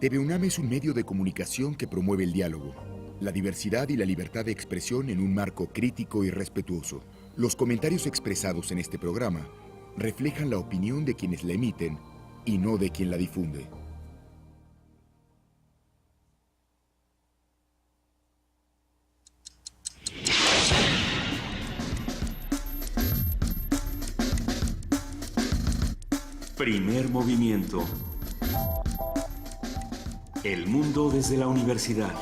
TV UNAM es un medio de comunicación que promueve el diálogo, la diversidad y la libertad de expresión en un marco crítico y respetuoso. Los comentarios expresados en este programa reflejan la opinión de quienes la emiten y no de quien la difunde. Primer movimiento. El mundo desde la universidad.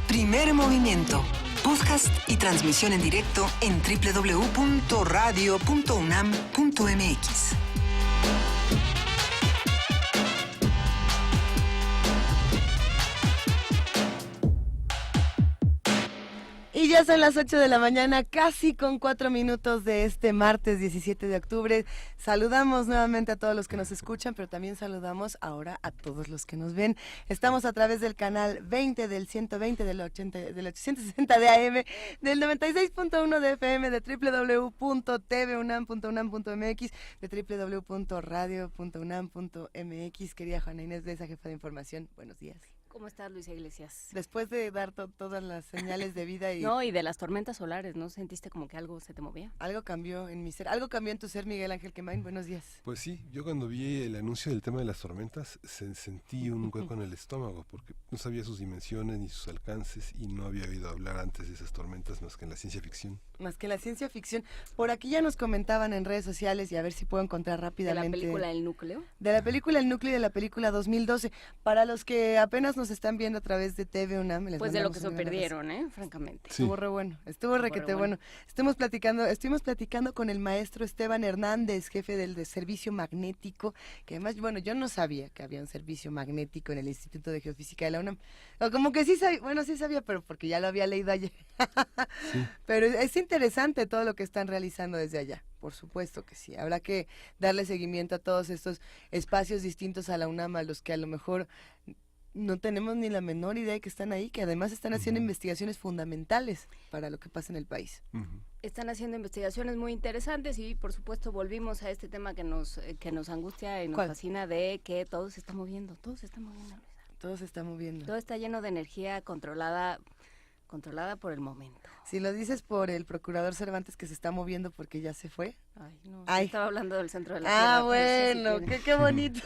Primer movimiento. Podcast y transmisión en directo en www.radio.unam.mx. Y ya son las 8 de la mañana, casi con 4 minutos de este martes 17 de octubre. Saludamos nuevamente a todos los que nos escuchan, pero también saludamos ahora a todos los que nos ven. Estamos a través del canal 20, del 120, del 860 de AM, del 96.1 de FM, de www.tvunam.unam.mx, de www.radio.unam.mx. Querida Juana Inés de esa jefa de información, buenos días. ¿Cómo estás, Luisa Iglesias? Después de dar todas las señales de vida y... No, y de las tormentas solares, ¿no? ¿Sentiste como que algo se te movía? Algo cambió en mi ser, algo cambió en tu ser, Miguel Ángel Quemain, buenos días. Pues sí, yo cuando vi el anuncio del tema de las tormentas sentí un hueco en el estómago porque no sabía sus dimensiones ni sus alcances y no había oído hablar antes de esas tormentas más que en la ciencia ficción. Más que en la ciencia ficción. Por aquí ya nos comentaban en redes sociales y a ver si puedo encontrar rápidamente. ¿De la película El Núcleo? De la película El Núcleo y de la película 2012. Para los que apenas nos están viendo a través de TV UNAM. Pues de lo que se perdieron, francamente. Sí. Estuvo re bueno, estuvo requete bueno. Estuvimos platicando con el maestro Esteban Hernández, jefe del servicio magnético, que además, bueno, yo no sabía que había un servicio magnético en el Instituto de Geofísica de la UNAM. O como que sí sabía, pero porque ya lo había leído ayer. Sí. Pero es interesante todo lo que están realizando desde allá. Por supuesto que sí, habrá que darle seguimiento a todos estos espacios distintos a la UNAM, a los que a lo mejor no tenemos ni la menor idea de que están ahí, que además están haciendo investigaciones fundamentales para lo que pasa en el país. Están haciendo investigaciones muy interesantes y por supuesto volvimos a este tema que nos angustia y nos fascina, de que todo se está moviendo, Luisa. Todo se está moviendo. Todo está lleno de energía controlada por el momento. Si lo dices por el procurador Cervantes que se está moviendo porque ya se fue. Ay, no, estaba hablando del centro de la Tierra. Bueno, qué bonito.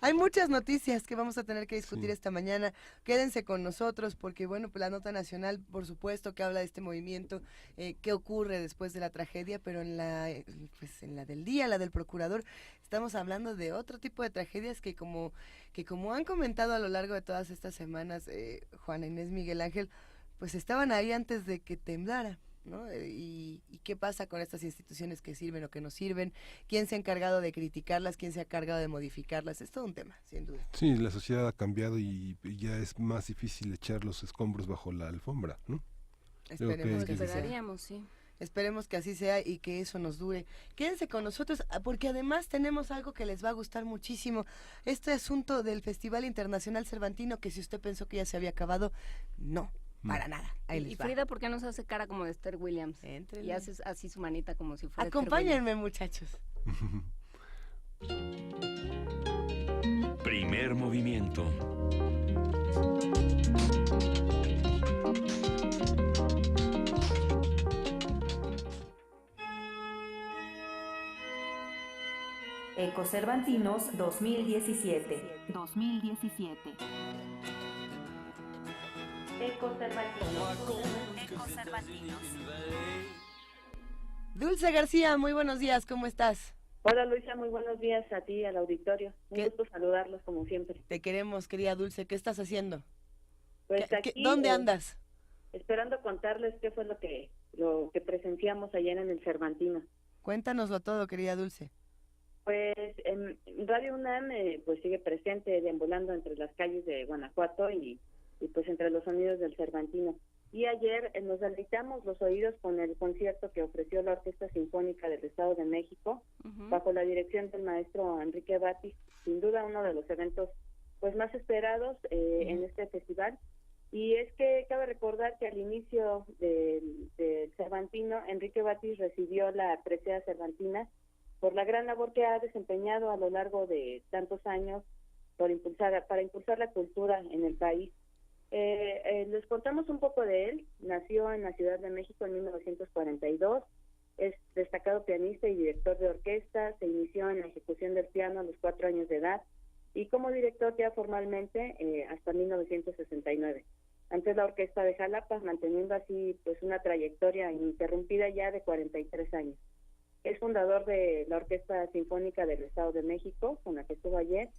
Hay muchas noticias que vamos a tener que discutir esta mañana. Quédense con nosotros porque, bueno, pues la nota nacional, por supuesto, que habla de este movimiento, qué ocurre después de la tragedia, pero en la del día, la del procurador, estamos hablando de otro tipo de tragedias que como han comentado a lo largo de todas estas semanas, Juana Inés, Miguel Ángel, pues estaban ahí antes de que temblara, ¿no? Y qué pasa con estas instituciones que sirven o que no sirven, quién se ha encargado de criticarlas, quién se ha encargado de modificarlas, es todo un tema, sin duda. Sí, la sociedad ha cambiado y ya es más difícil echar los escombros bajo la alfombra, ¿no? Esperaríamos, sí. Esperemos que así sea y que eso nos dure. Quédense con nosotros porque además tenemos algo que les va a gustar muchísimo. Este asunto del Festival Internacional Cervantino, que si usted pensó que ya se había acabado, no. Para nada. Ahí les va. Frida, ¿por qué no se hace cara como de Esther Williams? Éntrele. Y haces así su manita como si fuera Acompáñenme, muchachos. Primer movimiento. Ecocervantinos 2017. Ecocervantinos. Dulce García, muy buenos días, ¿cómo estás? Hola Luisa, muy buenos días a ti y al auditorio. Un gusto saludarlos como siempre. Te queremos, querida Dulce, ¿qué estás haciendo? Pues aquí, ¿dónde andas? Esperando contarles qué fue lo que presenciamos ayer en el Cervantino. Cuéntanoslo todo, querida Dulce. Pues en Radio UNAM pues sigue presente, deambulando entre las calles de Guanajuato y pues entre los sonidos del Cervantino. Y ayer nos deleitamos los oídos con el concierto que ofreció la Orquesta Sinfónica del Estado de México, bajo la dirección del maestro Enrique Batis, sin duda uno de los eventos pues más esperados en este festival, Y es que cabe recordar que al inicio del Cervantino, Enrique Batis recibió la presea cervantina por la gran labor que ha desempeñado a lo largo de tantos años para impulsar la cultura en el país. Les contamos un poco de él. Nació en la Ciudad de México en 1942, es destacado pianista y director de orquesta, se inició en la ejecución del piano a los 4 años de edad y como director ya formalmente hasta 1969. Antes la Orquesta de Jalapa, manteniendo así pues una trayectoria ininterrumpida ya de 43 años. Es fundador de la Orquesta Sinfónica del Estado de México, con la que estuvo ayer,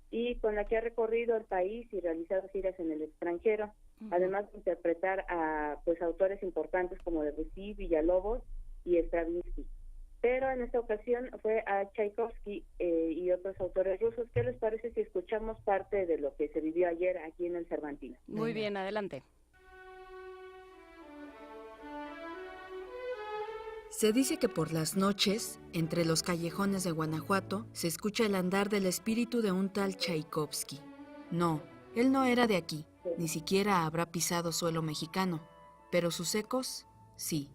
y con la que ha recorrido el país y realizado giras en el extranjero, además de interpretar a pues autores importantes como Debussy, Villalobos y Stravinsky. Pero en esta ocasión fue a Tchaikovsky y otros autores rusos. ¿Qué les parece si escuchamos parte de lo que se vivió ayer aquí en el Cervantino? Muy bien, adelante. Se dice que por las noches, entre los callejones de Guanajuato, se escucha el andar del espíritu de un tal Tchaikovsky. No, él no era de aquí, ni siquiera habrá pisado suelo mexicano, pero sus ecos, sí.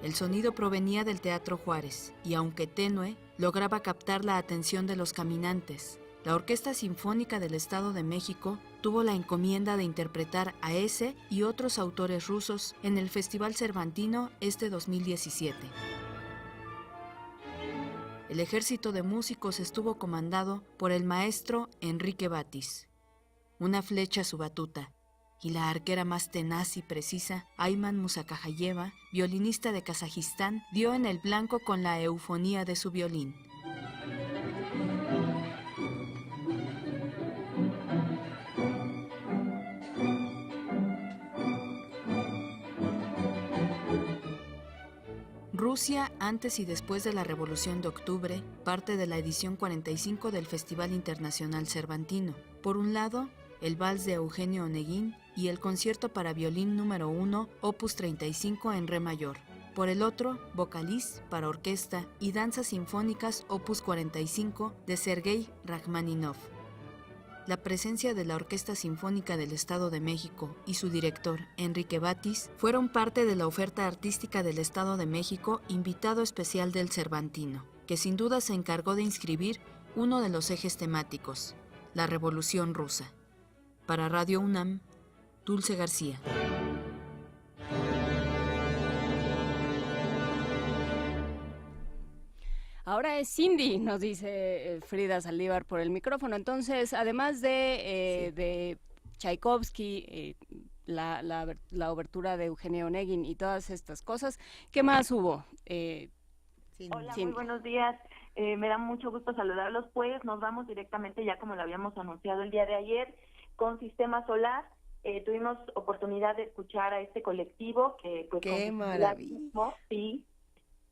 El sonido provenía del Teatro Juárez y, aunque tenue, lograba captar la atención de los caminantes. La Orquesta Sinfónica del Estado de México tuvo la encomienda de interpretar a ese y otros autores rusos en el Festival Cervantino este 2017. El ejército de músicos estuvo comandado por el maestro Enrique Batis. Una flecha a su batuta, y la arquera más tenaz y precisa, Ayman Musakajayeva, violinista de Kazajistán, dio en el blanco con la eufonía de su violín. Rusia, antes y después de la Revolución de Octubre, parte de la edición 45 del Festival Internacional Cervantino. Por un lado, el vals de Eugenio Oneguín y el concierto para violín número 1, opus 35 en re mayor. Por el otro, Vocaliz para orquesta y danzas sinfónicas opus 45 de Sergei Rachmaninov. La presencia de la Orquesta Sinfónica del Estado de México y su director, Enrique Batis, fueron parte de la oferta artística del Estado de México, invitado especial del Cervantino, que sin duda se encargó de inscribir uno de los ejes temáticos, la Revolución Rusa. Para Radio UNAM, Dulce García. Ahora es Cindy, nos dice Frida Saldívar por el micrófono. Entonces, además de Tchaikovsky, la obertura de Eugenio Oneguín y todas estas cosas, ¿qué más hubo? Hola, muy buenos días. Me da mucho gusto saludarlos. Pues nos vamos directamente, ya como lo habíamos anunciado el día de ayer, con Sistema Solar. Tuvimos oportunidad de escuchar a este colectivo que pues ¡qué maravilla! Sí,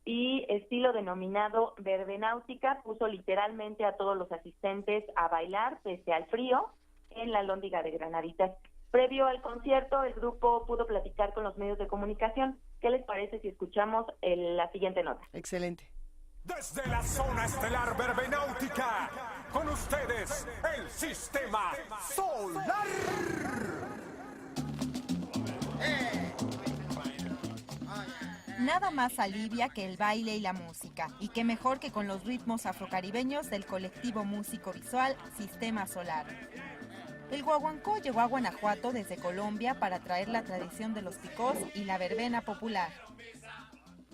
y estilo denominado verbenáutica puso literalmente a todos los asistentes a bailar pese al frío en la Lóndiga de Granaditas. Previo al concierto, el grupo pudo platicar con los medios de comunicación. ¿Qué les parece si escuchamos la siguiente nota? Excelente. Desde la zona estelar verbenáutica, con ustedes, el Sistema Solar. Nada más alivia que el baile y la música, y qué mejor que con los ritmos afrocaribeños del colectivo músico visual Sistema Solar. El guaguancó llegó a Guanajuato desde Colombia para traer la tradición de los picós y la verbena popular.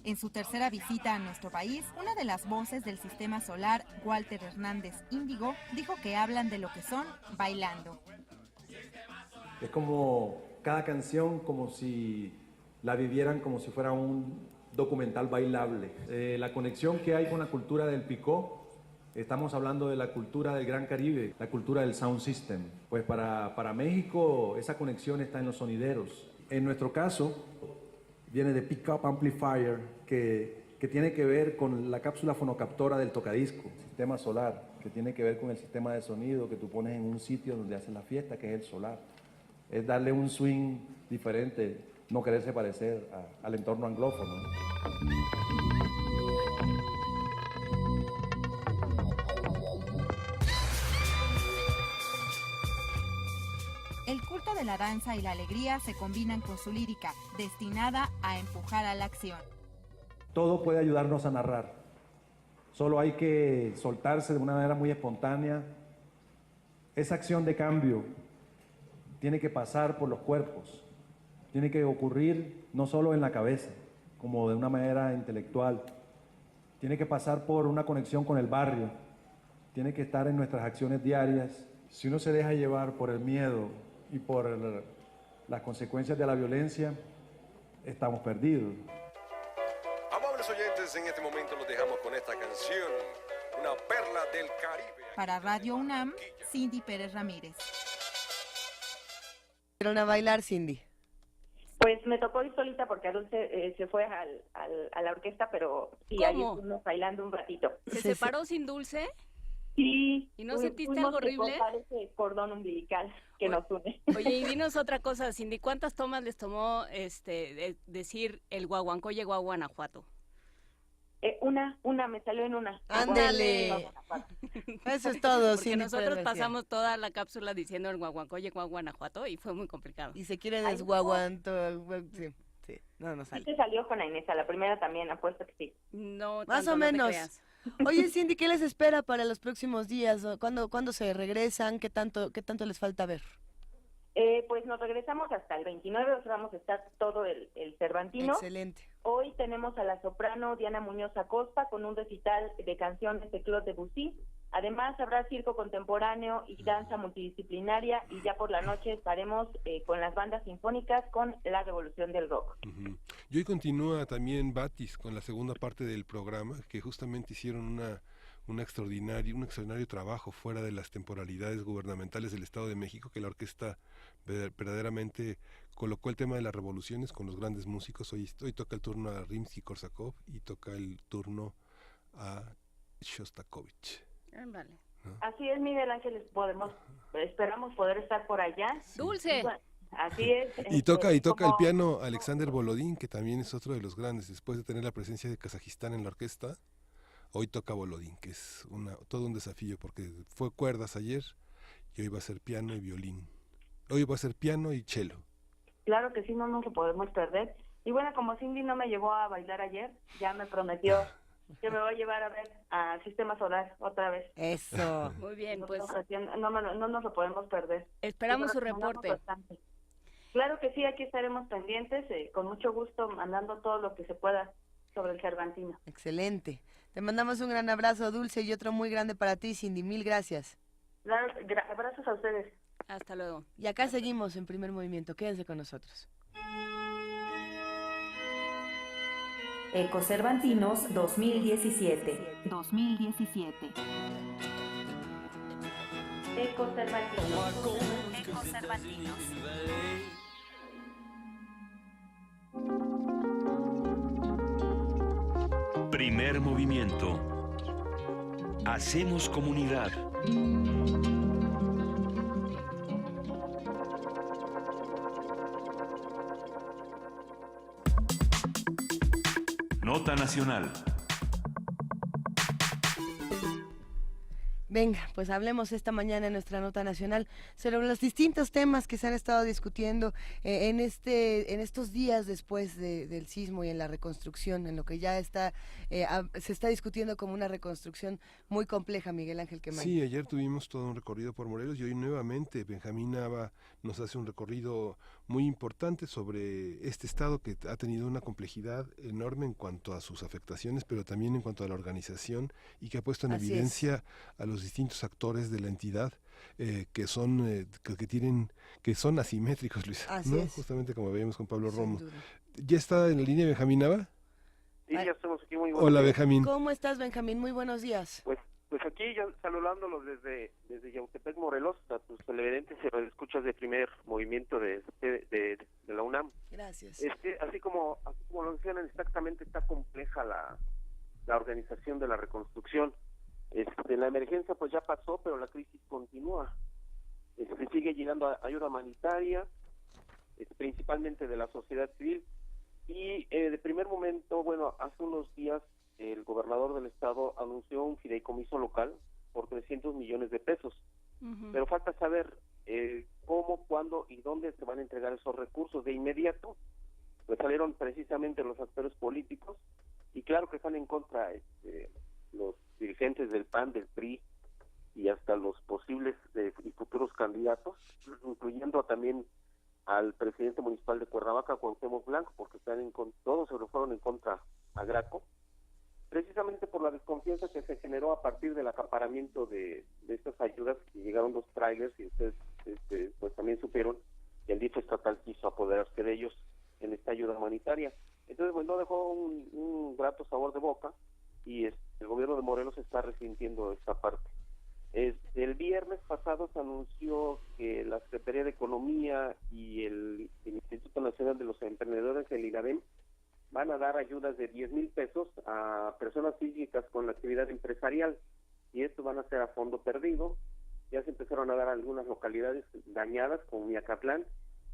En su tercera visita a nuestro país, una de las voces del Sistema Solar, Walter Hernández Índigo, dijo que hablan de lo que son bailando. Es como cada canción, como si la vivieran como si fuera un documental bailable. La conexión que hay con la cultura del picó, estamos hablando de la cultura del Gran Caribe, la cultura del sound system. Pues para México esa conexión está en los sonideros. En nuestro caso, viene de Pickup Amplifier, que tiene que ver con la cápsula fonocaptora del tocadisco, Sistema Solar, que tiene que ver con el sistema de sonido que tú pones en un sitio donde hacen la fiesta, que es el solar. Es darle un swing diferente, no quererse parecer al entorno anglófono. la danza y la alegría se combinan con su lírica, destinada a empujar a la acción. Todo puede ayudarnos a narrar. Solo hay que soltarse de una manera muy espontánea. Esa acción de cambio tiene que pasar por los cuerpos, tiene que ocurrir no solo en la cabeza, como de una manera intelectual, tiene que pasar por una conexión con el barrio, tiene que estar en nuestras acciones diarias. Si uno se deja llevar por el miedo y por las consecuencias de la violencia, estamos perdidos. Amables oyentes, en este momento los dejamos con esta canción, una perla del Caribe. Para Radio UNAM, Cindy Pérez Ramírez. ¿Fueron a bailar, Cindy? Pues me tocó ir solita porque Dulce se fue a la orquesta, pero sí, ahí estuvimos bailando un ratito. ¿Se separó sin Dulce? Sí. ¿Y no sentiste algo horrible? Ese cordón umbilical que nos une. Oye, y dinos otra cosa, Cindy, ¿cuántas tomas les tomó decir el Guaguancó llegó a Guanajuato? Una, me salió en una. ¡Ándele! Eso es todo, Porque Cindy nosotros Pérez pasamos toda la cápsula diciendo el Guaguancó llegó a Guanajuato y fue muy complicado. Y se quiere desguaguanto. Sí, no sale. Sí te salió con Inés, a la primera también, apuesto que sí. No, más tanto, o menos. No te creas. Oye, Cindy, ¿qué les espera para los próximos días? ¿Cuándo se regresan? ¿Qué tanto les falta ver? Pues nos regresamos hasta el 29, o sea, vamos a estar todo el Cervantino. Excelente. Hoy tenemos a la soprano Diana Muñoz Acosta con un recital de canciones de Claude Debussy. Además, habrá circo contemporáneo y danza multidisciplinaria, y ya por la noche estaremos con las bandas sinfónicas con la Revolución del Rock. Uh-huh. Y hoy continúa también Batis con la segunda parte del programa, que justamente hicieron un extraordinario trabajo fuera de las temporalidades gubernamentales del Estado de México, que la orquesta verdaderamente colocó el tema de las revoluciones con los grandes músicos. Hoy toca el turno a Rimsky-Korsakov y toca el turno a Shostakovich. Vale. ¿No? Así es, Miguel Ángel, esperamos poder estar por allá. Sí. Dulce. Bueno, así es. Y toca el piano Alexander Volodín, que también es otro de los grandes, después de tener la presencia de Kazajistán en la orquesta. Hoy toca Volodín, que es todo un desafío, porque fue cuerdas ayer y hoy va a ser piano y violín. Hoy va a ser piano y cello. Claro que sí, no nos lo podemos perder. Y bueno, como Cindy no me llevó a bailar ayer, ya me prometió que me va a llevar a ver a Sistema Solar otra vez. Eso. Muy bien, pues. No nos lo podemos perder. Esperamos su reporte. Bastante. Claro que sí, aquí estaremos pendientes, con mucho gusto, mandando todo lo que se pueda sobre el Cervantino. Excelente. Te mandamos un gran abrazo, Dulce, y otro muy grande para ti, Cindy. Mil gracias. Abrazos a ustedes. Hasta luego. Y acá seguimos en Primer Movimiento. Quédense con nosotros. Ecocervantinos 2017. 2017. Ecocervantinos. Primer movimiento. Hacemos comunidad. Nota nacional. Venga, pues hablemos esta mañana en nuestra nota nacional sobre los distintos temas que se han estado discutiendo en estos días después del sismo y en la reconstrucción, en lo que ya se está discutiendo como una reconstrucción muy compleja, Miguel Ángel Quemain. Sí, ayer tuvimos todo un recorrido por Morelos y hoy nuevamente Benjamín Nava nos hace un recorrido muy importante sobre este estado que ha tenido una complejidad enorme en cuanto a sus afectaciones, pero también en cuanto a la organización, y que ha puesto en evidencia a los distintos actores de la entidad que son asimétricos, Luis, ¿no? Justamente como veíamos con Pablo Romo. ¿Ya está en la línea Benjamín Nava? Sí, ya estamos aquí. Muy buenos Hola, días. Benjamín. ¿Cómo estás, Benjamín? Muy buenos días. Pues aquí ya saludándolos desde Yautepec, Morelos, a tus televidentes y escuchas de Primer Movimiento de la UNAM. Gracias. Así como lo mencionan, exactamente está compleja la organización de la reconstrucción. La emergencia pues ya pasó, pero la crisis continúa. Sigue llegando ayuda humanitaria, principalmente de la sociedad civil. Y de primer momento, bueno, hace unos días el gobernador del estado anunció un fideicomiso local por 300 millones de pesos. Uh-huh. Pero falta saber cómo, cuándo y dónde se van a entregar esos recursos. De inmediato, pues salieron precisamente los actores políticos, y claro que están en contra los dirigentes del PAN, del PRI, y hasta los posibles y futuros candidatos, incluyendo también al presidente municipal de Cuernavaca, Cuauhtémoc Blanco, porque todos se lo fueron en contra a Graco, precisamente por la desconfianza que se generó a partir del acaparamiento de estas ayudas, que llegaron 2 trailers, y ustedes pues también supieron que el DIF estatal quiso apoderarse de ellos en esta ayuda humanitaria. Entonces, bueno, dejó un grato sabor de boca, y el gobierno de Morelos está resintiendo esta parte. El viernes pasado se anunció que la Secretaría de Economía y el Instituto Nacional de los Emprendedores, el INADEM, van a dar ayudas de 10,000 pesos a personas físicas con actividad empresarial, y esto van a ser a fondo perdido. Ya se empezaron a dar algunas localidades dañadas, como Miacatlán,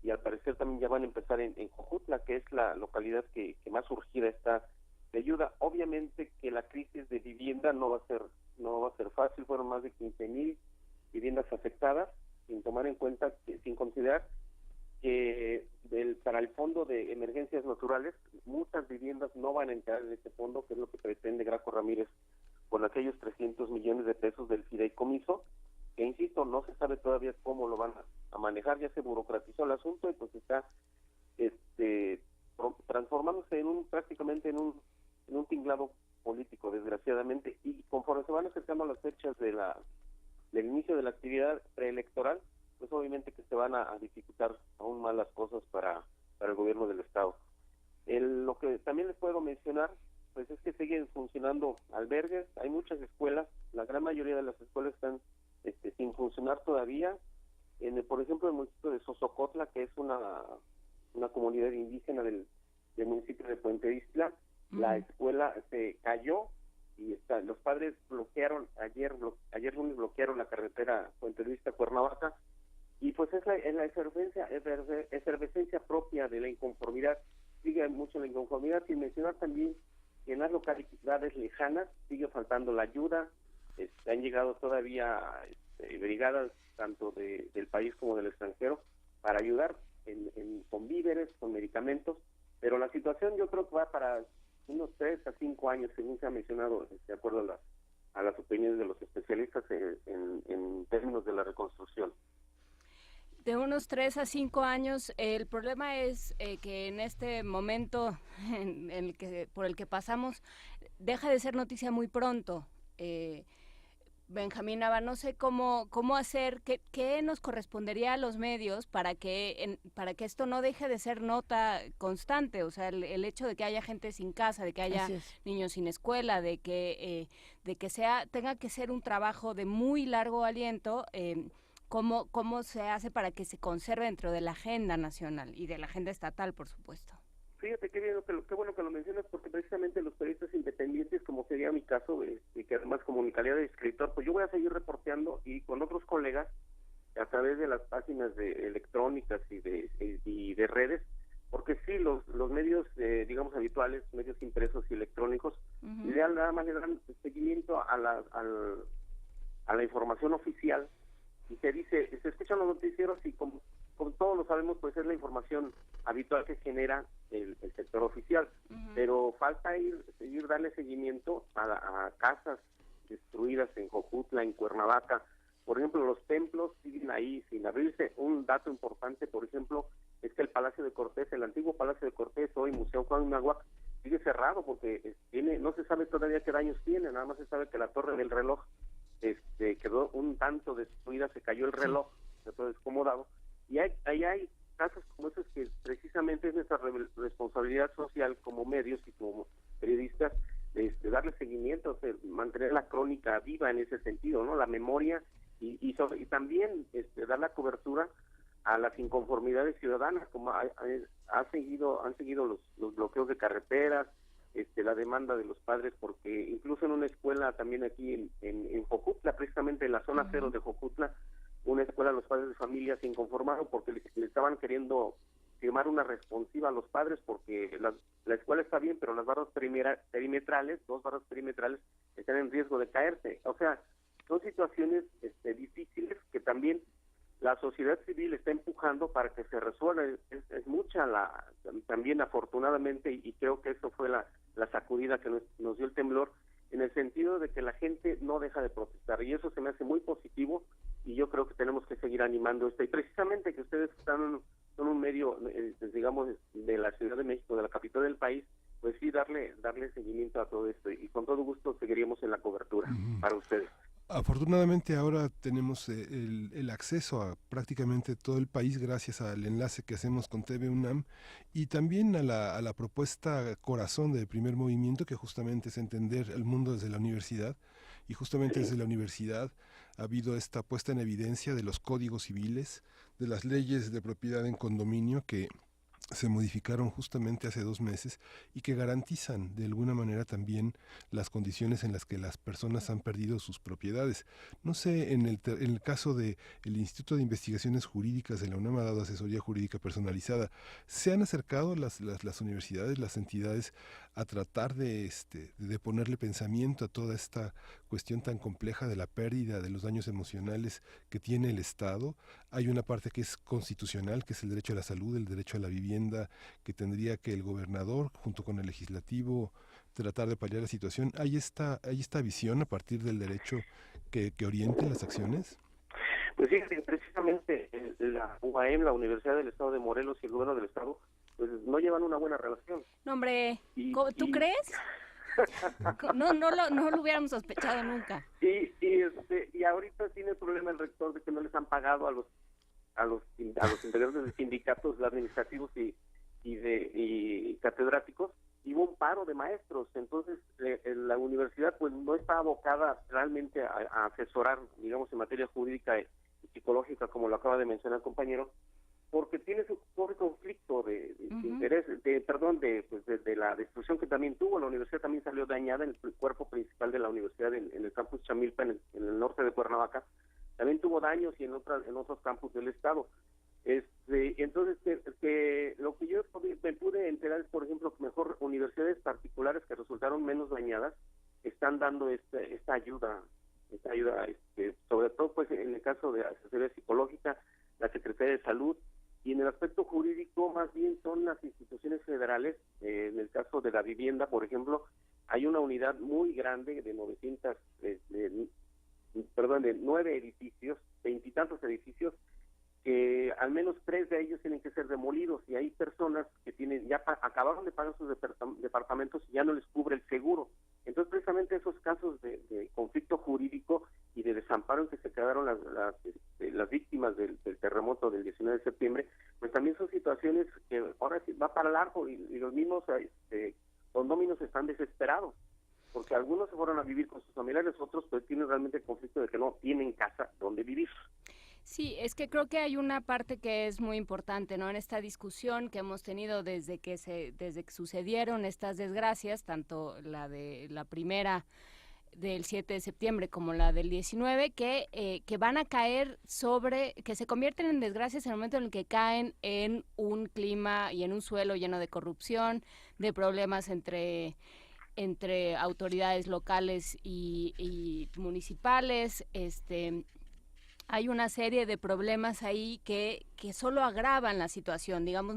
y al parecer también ya van a empezar en Jojutla, que es la localidad que más urgida está de ayuda. Obviamente que la crisis de vivienda no va a ser fácil. Fueron más de 15,000 viviendas afectadas, sin considerar que para el fondo de emergencias naturales, muchas viviendas no van a entrar en este fondo, que es lo que pretende Graco Ramírez con aquellos 300 millones de pesos del fideicomiso, que insisto, no se sabe todavía cómo lo van a manejar. Ya se burocratizó el asunto y pues está transformándose prácticamente en un tinglado político, desgraciadamente, y conforme se van acercando las fechas del inicio de la actividad preelectoral, pues obviamente que se van a dificultar aún más las cosas para el gobierno del estado. Lo que también les puedo mencionar, pues es que siguen funcionando albergues. Hay muchas escuelas, la gran mayoría de las escuelas están sin funcionar todavía. Por ejemplo, el municipio de Sosocotla, que es una comunidad indígena del municipio de Puente Isla, la escuela se cayó y los padres bloquearon, ayer lunes bloquearon la carretera Puente Vista-Cuernavaca, y pues es la efervescencia propia de la inconformidad. Sigue mucho la inconformidad, sin mencionar también que en las localidades lejanas sigue faltando la ayuda. Han llegado todavía brigadas tanto del país como del extranjero para ayudar con víveres, con medicamentos, pero la situación yo creo que va para unos 3 a 5 años, según se ha mencionado, de acuerdo a las opiniones de los especialistas en términos de la reconstrucción. De unos 3 a 5 años. El problema es que en este momento por el que pasamos, deja de ser noticia muy pronto. Benjamín Nava, no sé cómo hacer, qué nos correspondería a los medios para que esto no deje de ser nota constante. O sea, el hecho de que haya gente sin casa, de que haya niños sin escuela, de que tenga que ser un trabajo de muy largo aliento. ¿Cómo se hace para que se conserve dentro de la agenda nacional y de la agenda estatal, por supuesto? Fíjate qué bueno que lo mencionas, porque precisamente los periodistas independientes, como sería mi caso, y que además como mi calidad de escritor, pues yo voy a seguir reporteando, y con otros colegas a través de las páginas electrónicas y de redes, porque sí, los medios, digamos, habituales, medios impresos y electrónicos, nada más le dan seguimiento a la información oficial, y se escuchan los noticieros, y como todos lo sabemos, pues es la información habitual que genera el sector oficial, pero falta seguir darle seguimiento a casas destruidas en Jojutla, en Cuernavaca. Por ejemplo, los templos siguen ahí sin abrirse. Un dato importante, por ejemplo, es que el Palacio de Cortés, el antiguo Palacio de Cortés, hoy Museo Juan Náhuac, sigue cerrado porque no se sabe todavía qué daños tiene. Nada más se sabe que la torre del reloj quedó un tanto destruida, se cayó el reloj, quedó desacomodado. Y hay casos como esos que precisamente es nuestra responsabilidad social como medios y como periodistas, de darle seguimiento, mantener la crónica viva en ese sentido, ¿no? La memoria y también dar la cobertura a las inconformidades ciudadanas, como han seguido los bloqueos de carreteras, la demanda de los padres, porque incluso en una escuela también aquí en Jojutla, precisamente en la zona cero de Jojutla, una escuela, los padres de familia se inconformaron porque le estaban queriendo firmar una responsiva a los padres, porque la escuela está bien, pero las barras perimetrales, 2 barras perimetrales, están en riesgo de caerse. O sea, son situaciones difíciles que también la sociedad civil está empujando para que se resuelva. Es mucha también afortunadamente, y creo que eso fue la sacudida que nos dio el temblor, en el sentido de que la gente no deja de protestar, y eso se me hace muy positivo, y yo creo que tenemos que seguir animando esto, y precisamente que ustedes son un medio, digamos, de la Ciudad de México, de la capital del país, pues sí, darle seguimiento a todo esto, y con todo gusto seguiríamos en la cobertura para ustedes. Afortunadamente ahora tenemos el acceso a prácticamente todo el país gracias al enlace que hacemos con TV UNAM y también a la propuesta corazón del Primer Movimiento, que justamente es entender el mundo desde la universidad, y justamente desde la universidad ha habido esta puesta en evidencia de los códigos civiles, de las leyes de propiedad en condominio que se modificaron justamente hace 2 meses y que garantizan de alguna manera también las condiciones en las que las personas han perdido sus propiedades. No sé, en el caso del Instituto de Investigaciones Jurídicas de la UNAM ha dado asesoría jurídica personalizada. ¿Se han acercado las universidades, las entidades a tratar de ponerle pensamiento a toda esta cuestión tan compleja de la pérdida, de los daños emocionales que tiene el Estado? Hay una parte que es constitucional, que es el derecho a la salud, el derecho a la vivienda, que tendría que el gobernador, junto con el legislativo, tratar de paliar la situación. ¿Hay esta visión a partir del derecho que oriente las acciones? Pues sí, precisamente la UAM, la Universidad del Estado de Morelos y el gobierno del Estado, pues no llevan una buena relación. No, hombre, ¿tú crees? No lo hubiéramos sospechado nunca. Y ahorita tiene el problema el rector de que no les han pagado a los integrantes de sindicatos administrativos y catedráticos, y hubo un paro de maestros. Entonces la universidad pues no está abocada realmente a asesorar, digamos, en materia jurídica y psicológica, como lo acaba de mencionar el compañero, porque tiene su propio conflicto de interés, de la destrucción que también tuvo. La universidad también salió dañada en el cuerpo principal de la universidad, en el campus Chamilpa, en el norte de Cuernavaca. También tuvo daños y en otros campus del estado. Entonces, lo que yo me pude enterar es, por ejemplo, que mejor universidades particulares que resultaron menos dañadas están dando esta ayuda, sobre todo pues en el caso de asesoría psicológica, la Secretaría de Salud, y en el aspecto jurídico más bien son las instituciones federales. En el caso de la vivienda, por ejemplo, hay una unidad muy grande de 9 edificios, 20 y tantos edificios, que al menos 3 de ellos tienen que ser demolidos, y hay personas que acabaron de pagar sus departamentos y ya no les cubre el seguro. Entonces, precisamente esos casos de conflicto jurídico y de desamparo en que se quedaron las víctimas del terremoto del 19 de septiembre, pues también son situaciones que ahora sí va para largo, y los mismos condóminos están desesperados, porque algunos se fueron a vivir con sus familiares, otros pues tienen realmente el conflicto de que no tienen casa donde vivir. Sí, es que creo que hay una parte que es muy importante, ¿no? En esta discusión que hemos tenido desde que sucedieron estas desgracias, tanto la de la primera del 7 de septiembre como la del 19, que van a caer que se convierten en desgracias en el momento en el que caen en un clima y en un suelo lleno de corrupción, de problemas entre autoridades locales y municipales. Hay una serie de problemas ahí que solo agravan la situación. Digamos,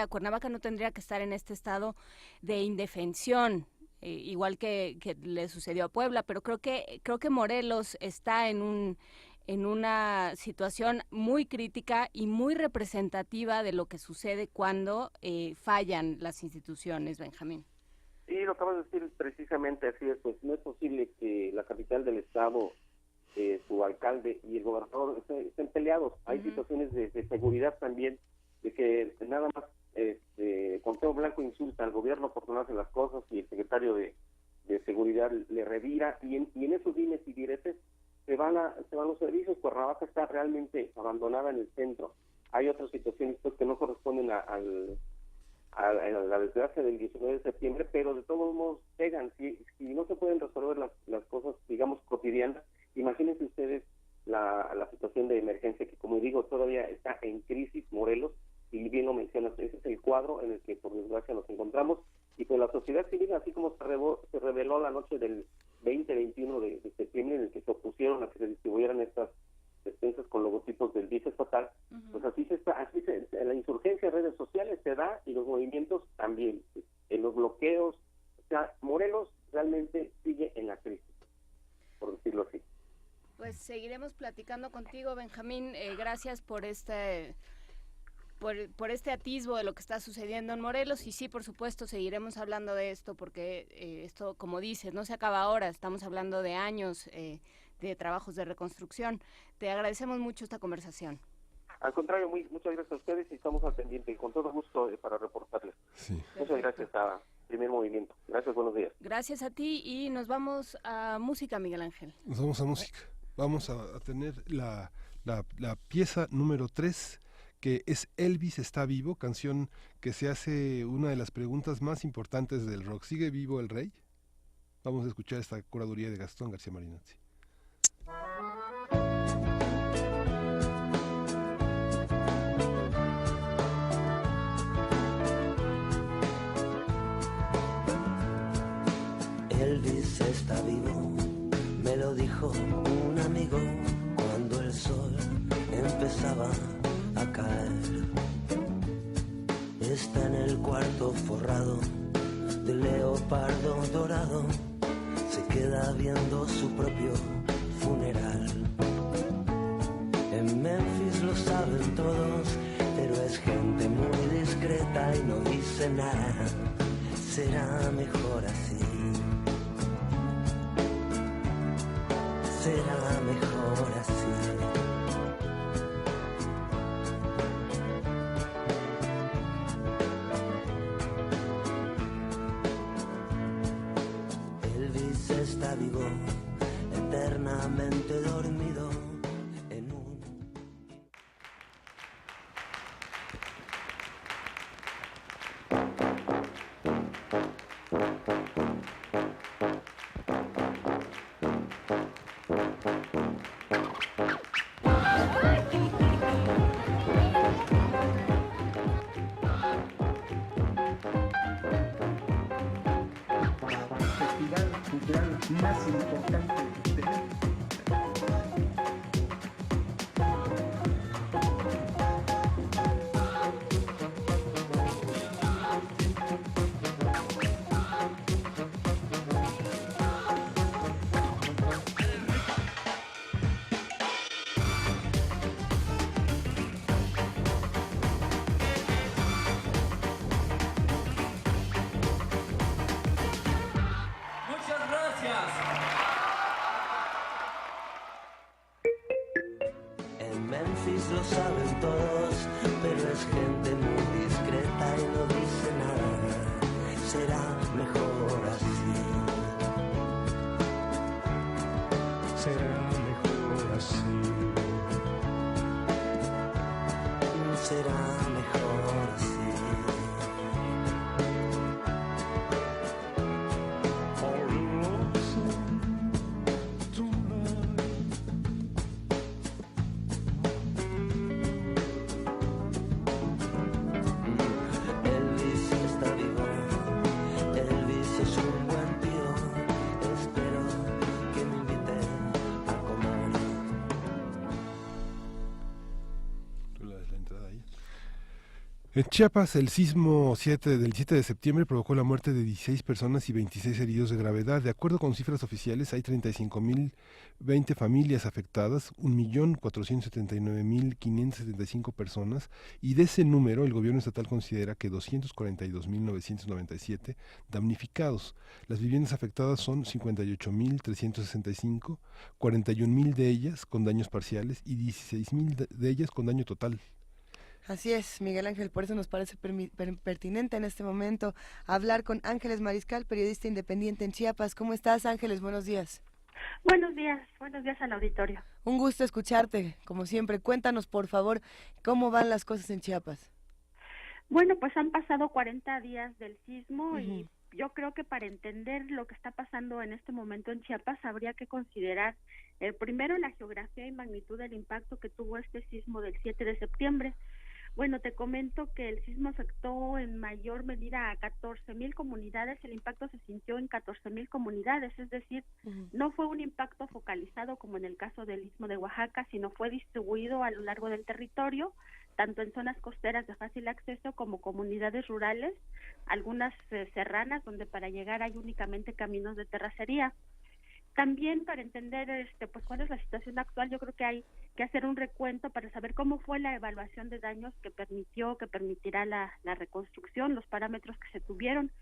Cuernavaca no tendría que estar en este estado de indefensión, igual que le sucedió a Puebla, pero creo que Morelos está en una situación muy crítica y muy representativa de lo que sucede cuando fallan las instituciones, Benjamín. Sí, lo acabas de decir precisamente así es. Pues no es posible que la capital del estado, su alcalde y el gobernador estén peleados. Hay situaciones de seguridad también, de que nada más Cuauhtémoc Blanco insulta al gobierno por no hacer las cosas, y el secretario de seguridad le revira, y en esos dimes y diretes se van los servicios. Cuernavaca está realmente abandonada en el centro. Hay otras situaciones pues que no corresponden a la desgracia del 19 de septiembre, pero de todos modos llegan. Si no se pueden resolver las cosas, digamos, cotidianas, imagínense ustedes la situación de emergencia, que como digo, todavía está en crisis Morelos, y bien lo mencionas, ese es el cuadro en el que por desgracia nos encontramos, y pues la sociedad civil, así como se reveló la noche del 20-21 de septiembre, en el que se opusieron a que se distribuyeran estas despensas con logotipos del DIF, movimientos también, en los bloqueos. O sea, Morelos realmente sigue en la crisis, por decirlo así. Pues seguiremos platicando contigo, Benjamín. Gracias por por este atisbo de lo que está sucediendo en Morelos, y sí, por supuesto, seguiremos hablando de esto, porque esto, como dices, no se acaba ahora, estamos hablando de años de trabajos de reconstrucción. Te agradecemos mucho esta conversación. Al contrario, muchas gracias a ustedes y estamos al pendiente, y con todo gusto para reportarles. Sí. Muchas gracias a Primer Movimiento. Gracias, buenos días. Gracias a ti, y nos vamos a música, Miguel Ángel. Nos vamos a música. Vamos a tener la pieza número 3, que es Elvis está vivo, canción que se hace una de las preguntas más importantes del rock. ¿Sigue vivo el rey? Vamos a escuchar esta curaduría de Gastón García Marinozzi. Elvis está vivo, me lo dijo un amigo cuando el sol empezaba a caer. Está en el cuarto forrado de leopardo dorado, se queda viendo su propio funeral. En Memphis lo saben todos, pero es gente muy discreta y no dice nada. Será mejor así. Será mejor así. Elvis está vivo, eternamente dormido en un... Festival cultural más importante de México. Muchas gracias. En Memphis lo saben todos, pero es gente muy discreta y no dice nada. Será mejor así. Será mejor así. Será mejor así. Elvis está vivo, Elvis es un buen tío, espero que me invite a comer. Tú le das la entrada ahí. En Chiapas, el sismo del 7 de septiembre provocó la muerte de 16 personas y 26 heridos de gravedad. De acuerdo con cifras oficiales, hay 35.020 familias afectadas, 1.479.575 personas, y de ese número el gobierno estatal considera que 242.997 damnificados. Las viviendas afectadas son 58.365, 41.000 de ellas con daños parciales y 16.000 de ellas con daño total. Así es, Miguel Ángel, por eso nos parece pertinente en este momento hablar con Ángeles Mariscal, periodista independiente en Chiapas. ¿Cómo estás, Ángeles? Buenos días. Buenos días al auditorio. Un gusto escucharte, como siempre. Cuéntanos, por favor, cómo van las cosas en Chiapas. Bueno, pues han pasado 40 días del sismo y yo creo que para entender lo que está pasando en este momento en Chiapas habría que considerar primero la geografía y magnitud del impacto que tuvo este sismo del 7 de septiembre. Bueno, te comento que el sismo afectó en mayor medida a 14.000 comunidades, el impacto se sintió en 14.000 comunidades, es decir, no fue un impacto focalizado como en el caso del Istmo de Oaxaca, sino fue distribuido a lo largo del territorio. tanto en zonas costeras de fácil acceso como comunidades rurales, algunas serranas donde para llegar hay únicamente caminos de terracería. También para entender pues cuál es la situación actual, yo creo que hay que hacer un recuento para saber cómo fue la evaluación de daños que permitirá la reconstrucción, los parámetros que se tuvieron.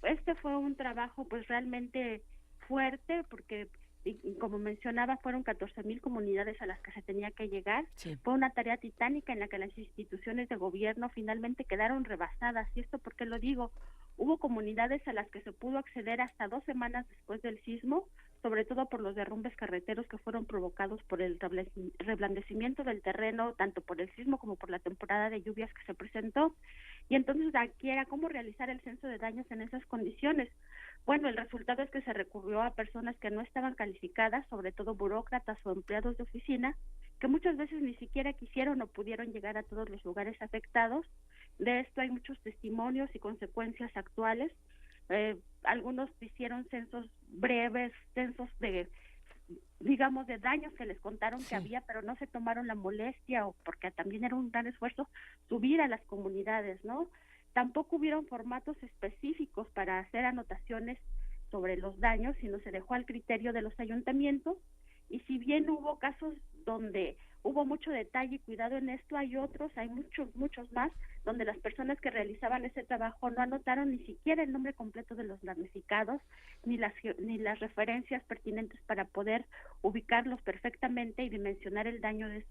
Este fue un trabajo pues realmente fuerte porque, y como mencionaba, fueron 14,000 comunidades a las que se tenía que llegar. Sí. Fue una tarea titánica en la que las instituciones de gobierno finalmente quedaron rebasadas. ¿Y esto por qué lo digo? Hubo comunidades a las que se pudo acceder hasta 2 semanas después del sismo, sobre todo por los derrumbes carreteros que fueron provocados por el reblandecimiento del terreno, tanto por el sismo como por la temporada de lluvias que se presentó. Y entonces aquí era cómo realizar el censo de daños en esas condiciones. Bueno, el resultado es que se recurrió a personas que no estaban calificadas, sobre todo burócratas o empleados de oficina, que muchas veces ni siquiera quisieron o pudieron llegar a todos los lugares afectados. De esto hay muchos testimonios y consecuencias actuales. Algunos hicieron censos breves, censos de, digamos, de daños que les contaron que había, pero no se tomaron la molestia, o porque también era un gran esfuerzo subir a las comunidades, ¿no? Tampoco hubieron formatos específicos para hacer anotaciones sobre los daños, sino se dejó al criterio de los ayuntamientos. Y si bien hubo casos donde hubo mucho detalle y cuidado en esto, hay muchos más, donde las personas que realizaban ese trabajo no anotaron ni siquiera el nombre completo de los damnificados, ni las referencias pertinentes para poder ubicarlos perfectamente y dimensionar el daño de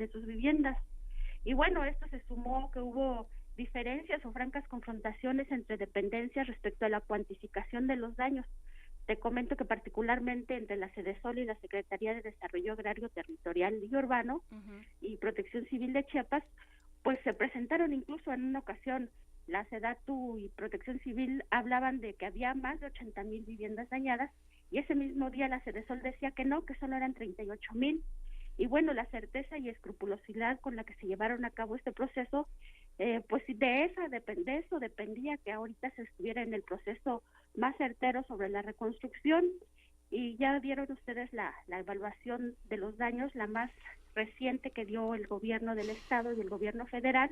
sus viviendas. Y bueno, esto se sumó que hubo diferencias o francas confrontaciones entre dependencias respecto a la cuantificación de los daños. Te comento que particularmente entre la Sedesol y la Secretaría de Desarrollo Agrario, Territorial y Urbano y Protección Civil de Chiapas, pues se presentaron incluso en una ocasión, la SEDATU y Protección Civil hablaban de que había más de 80,000 viviendas dañadas, y ese mismo día la Sedesol decía que no, que solo eran 38,000. Y bueno, la certeza y escrupulosidad con la que se llevaron a cabo este proceso, pues de eso dependía que ahorita se estuviera en el proceso más certero sobre la reconstrucción. Y ya vieron ustedes la evaluación de los daños, la más reciente que dio el gobierno del estado y el gobierno federal,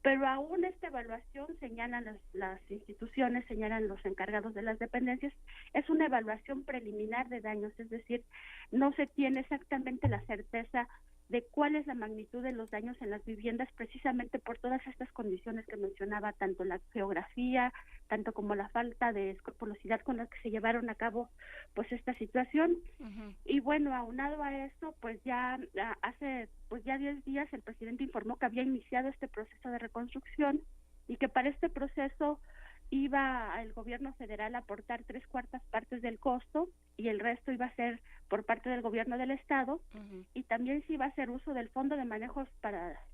pero aún esta evaluación, señalan las instituciones, señalan los encargados de las dependencias, es una evaluación preliminar de daños, es decir, no se tiene exactamente la certeza de cuál es la magnitud de los daños en las viviendas, precisamente por todas estas condiciones que mencionaba, tanto la geografía, tanto como la falta de escrupulosidad con la que se llevaron a cabo pues esta situación. Y bueno, aunado a esto, pues ya hace 10 días el presidente informó que había iniciado este proceso de reconstrucción y que para este proceso iba el gobierno federal a aportar 3/4 partes del costo y el resto iba a ser por parte del gobierno del estado, y también se iba a hacer uso del fondo de manejos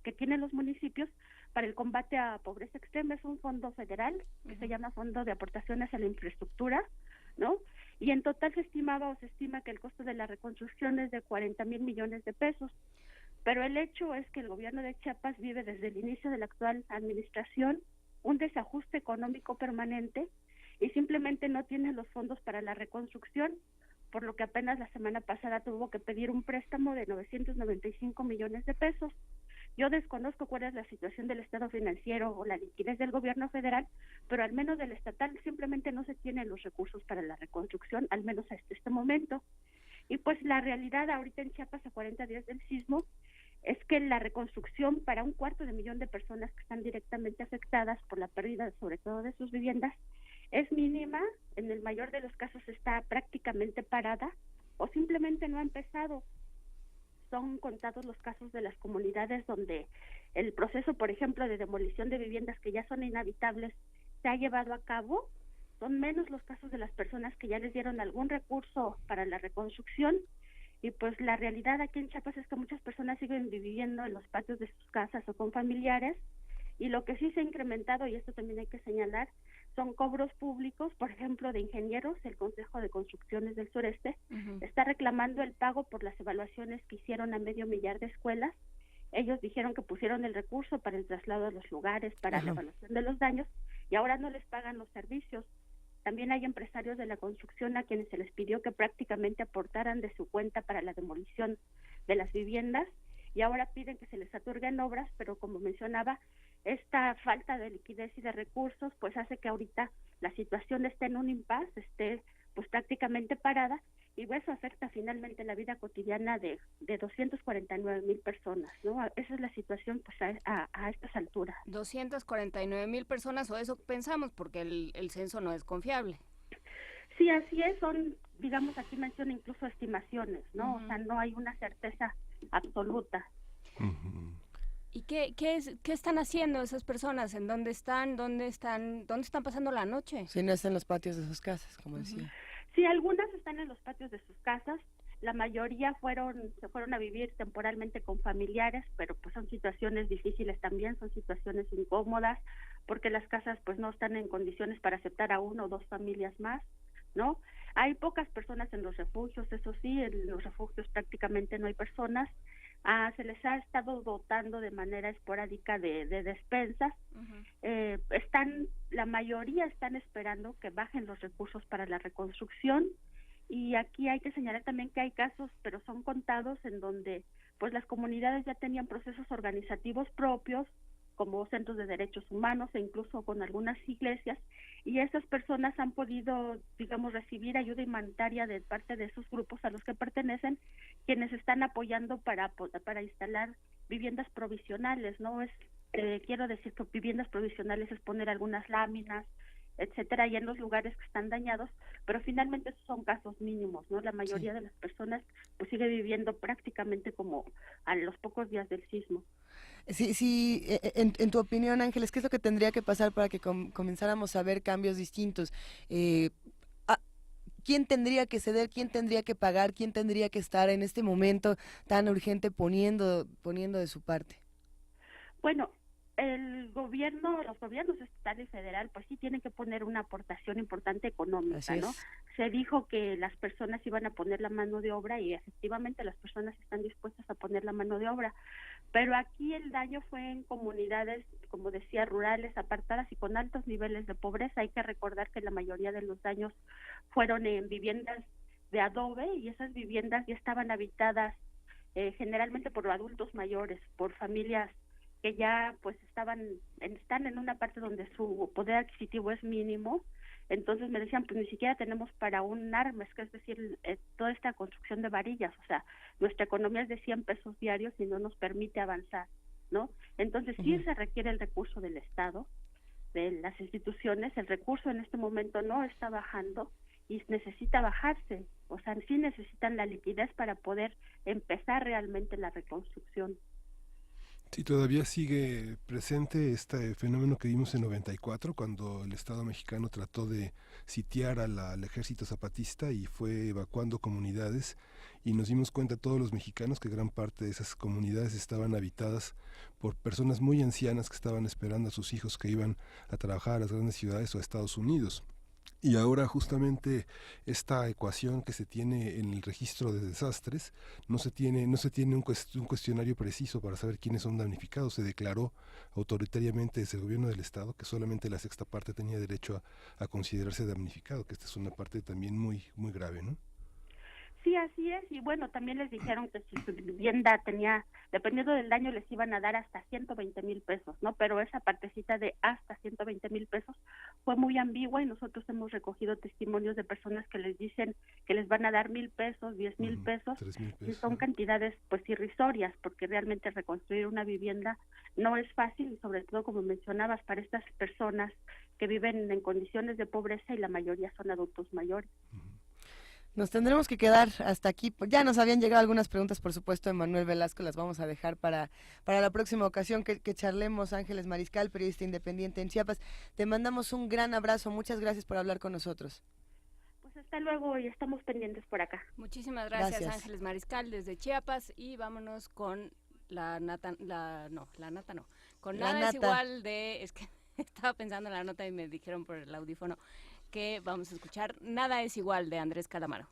que tienen los municipios para el combate a pobreza extrema. Es un fondo federal que se llama Fondo de Aportaciones a la Infraestructura, ¿no? Y en total se estima que el costo de la reconstrucción es de 40,000 millones de pesos. Pero el hecho es que el gobierno de Chiapas vive desde el inicio de la actual administración un desajuste económico permanente y simplemente no tiene los fondos para la reconstrucción, por lo que apenas la semana pasada tuvo que pedir un préstamo de 995 millones de pesos. Yo desconozco cuál es la situación del estado financiero o la liquidez del gobierno federal, pero al menos del estatal simplemente no se tienen los recursos para la reconstrucción, al menos hasta este momento. Y pues la realidad ahorita en Chiapas, a 40 días del sismo, es que la reconstrucción para 250,000 de personas que están directamente afectadas por la pérdida, sobre todo de sus viviendas, es mínima. En el mayor de los casos está prácticamente parada o simplemente no ha empezado. Son contados los casos de las comunidades donde el proceso, por ejemplo, de demolición de viviendas que ya son inhabitables se ha llevado a cabo. Son menos los casos de las personas que ya les dieron algún recurso para la reconstrucción. Y pues la realidad aquí en Chiapas es que muchas personas siguen viviendo en los patios de sus casas o con familiares, y lo que sí se ha incrementado, y esto también hay que señalar, son cobros públicos, por ejemplo, de ingenieros. El Consejo de Construcciones del Sureste está reclamando el pago por las evaluaciones que hicieron a 500,000 de escuelas. Ellos dijeron que pusieron el recurso para el traslado a los lugares, para la evaluación de los daños, y ahora no les pagan los servicios. También hay empresarios de la construcción a quienes se les pidió que prácticamente aportaran de su cuenta para la demolición de las viviendas, y ahora piden que se les otorguen obras, pero como mencionaba, esta falta de liquidez y de recursos pues hace que ahorita la situación esté en un impasse, esté pues prácticamente parada, y eso afecta finalmente la vida cotidiana de 249,000 personas, ¿no? Esa es la situación pues a estas alturas. 249,000 personas, o eso pensamos, porque el censo no es confiable. Sí, así es, son, digamos, aquí menciona incluso estimaciones, ¿no? O sea, no hay una certeza absoluta. ¿Y qué están haciendo esas personas? ¿En dónde están? ¿Dónde están pasando la noche? Si no es en los patios de sus casas, como decía. Sí, algunas están en los patios de sus casas, la mayoría se fueron a vivir temporalmente con familiares, pero pues son situaciones difíciles también, son situaciones incómodas, porque las casas pues no están en condiciones para aceptar a 1 o 2 familias más, ¿no? Hay pocas personas en los refugios, eso sí, en los refugios prácticamente no hay personas. Se les ha estado dotando de manera esporádica de despensas. La mayoría están esperando que bajen los recursos para la reconstrucción, y aquí hay que señalar también que hay casos, pero son contados, en donde pues las comunidades ya tenían procesos organizativos propios, como centros de derechos humanos e incluso con algunas iglesias, y esas personas han podido, digamos, recibir ayuda humanitaria de parte de esos grupos a los que pertenecen, quienes están apoyando para instalar viviendas provisionales, ¿no? Quiero decir que viviendas provisionales es poner algunas láminas, etcétera, y en los lugares que están dañados, pero finalmente esos son casos mínimos, ¿no? La mayoría de las personas pues sigue viviendo prácticamente como a los pocos días del sismo. Sí, en tu opinión, Ángeles, ¿qué es lo que tendría que pasar para que comenzáramos a ver cambios distintos? ¿Quién tendría que ceder? ¿Quién tendría que pagar? ¿Quién tendría que estar en este momento tan urgente poniendo de su parte? Bueno, los gobiernos estatal y federal, pues sí tienen que poner una aportación importante económica, ¿no? Se dijo que las personas iban a poner la mano de obra, y efectivamente las personas están dispuestas a poner la mano de obra, pero aquí el daño fue en comunidades, como decía, rurales, apartadas y con altos niveles de pobreza. Hay que recordar que la mayoría de los daños fueron en viviendas de adobe, y esas viviendas ya estaban habitadas generalmente por adultos mayores, por familias que ya pues están en una parte donde su poder adquisitivo es mínimo. Entonces me decían, pues ni siquiera tenemos para un armes, que es decir, toda esta construcción de varillas, o sea, nuestra economía es de 100 pesos diarios y no nos permite avanzar, ¿no? Entonces sí se requiere el recurso del Estado, de las instituciones. El recurso en este momento no está bajando y necesita bajarse, o sea, sí necesitan la liquidez para poder empezar realmente la reconstrucción. Sí, todavía sigue presente este fenómeno que vimos en 94, cuando el Estado mexicano trató de sitiar al ejército zapatista y fue evacuando comunidades, y nos dimos cuenta todos los mexicanos que gran parte de esas comunidades estaban habitadas por personas muy ancianas que estaban esperando a sus hijos que iban a trabajar a las grandes ciudades o a Estados Unidos. Y ahora justamente esta ecuación que se tiene en el registro de desastres, no se tiene un cuestionario preciso para saber quiénes son damnificados. Se declaró autoritariamente desde el gobierno del Estado que solamente la sexta parte tenía derecho a considerarse damnificado, que esta es una parte también muy, muy grave, ¿no? Sí, así es, y bueno, también les dijeron que si su vivienda tenía, dependiendo del daño, les iban a dar hasta 120,000 pesos, ¿no? Pero esa partecita de hasta 120,000 pesos fue muy ambigua, y nosotros hemos recogido testimonios de personas que les dicen que les van a dar 1,000 pesos, 10,000 pesos, 3,000 pesos, y son cantidades pues irrisorias, porque realmente reconstruir una vivienda no es fácil, y sobre todo, como mencionabas, para estas personas que viven en condiciones de pobreza, y la mayoría son adultos mayores. Nos tendremos que quedar hasta aquí. Ya nos habían llegado algunas preguntas, por supuesto, de Manuel Velasco. Las vamos a dejar para la próxima ocasión que charlemos. Ángeles Mariscal, periodista independiente en Chiapas. Te mandamos un gran abrazo. Muchas gracias por hablar con nosotros. Pues hasta luego, y estamos pendientes por acá. Muchísimas gracias. Ángeles Mariscal desde Chiapas, y vámonos con con Nada es igual de... Es que estaba pensando en la nota y me dijeron por el audífono que vamos a escuchar Nada es igual de Andrés Calamaro.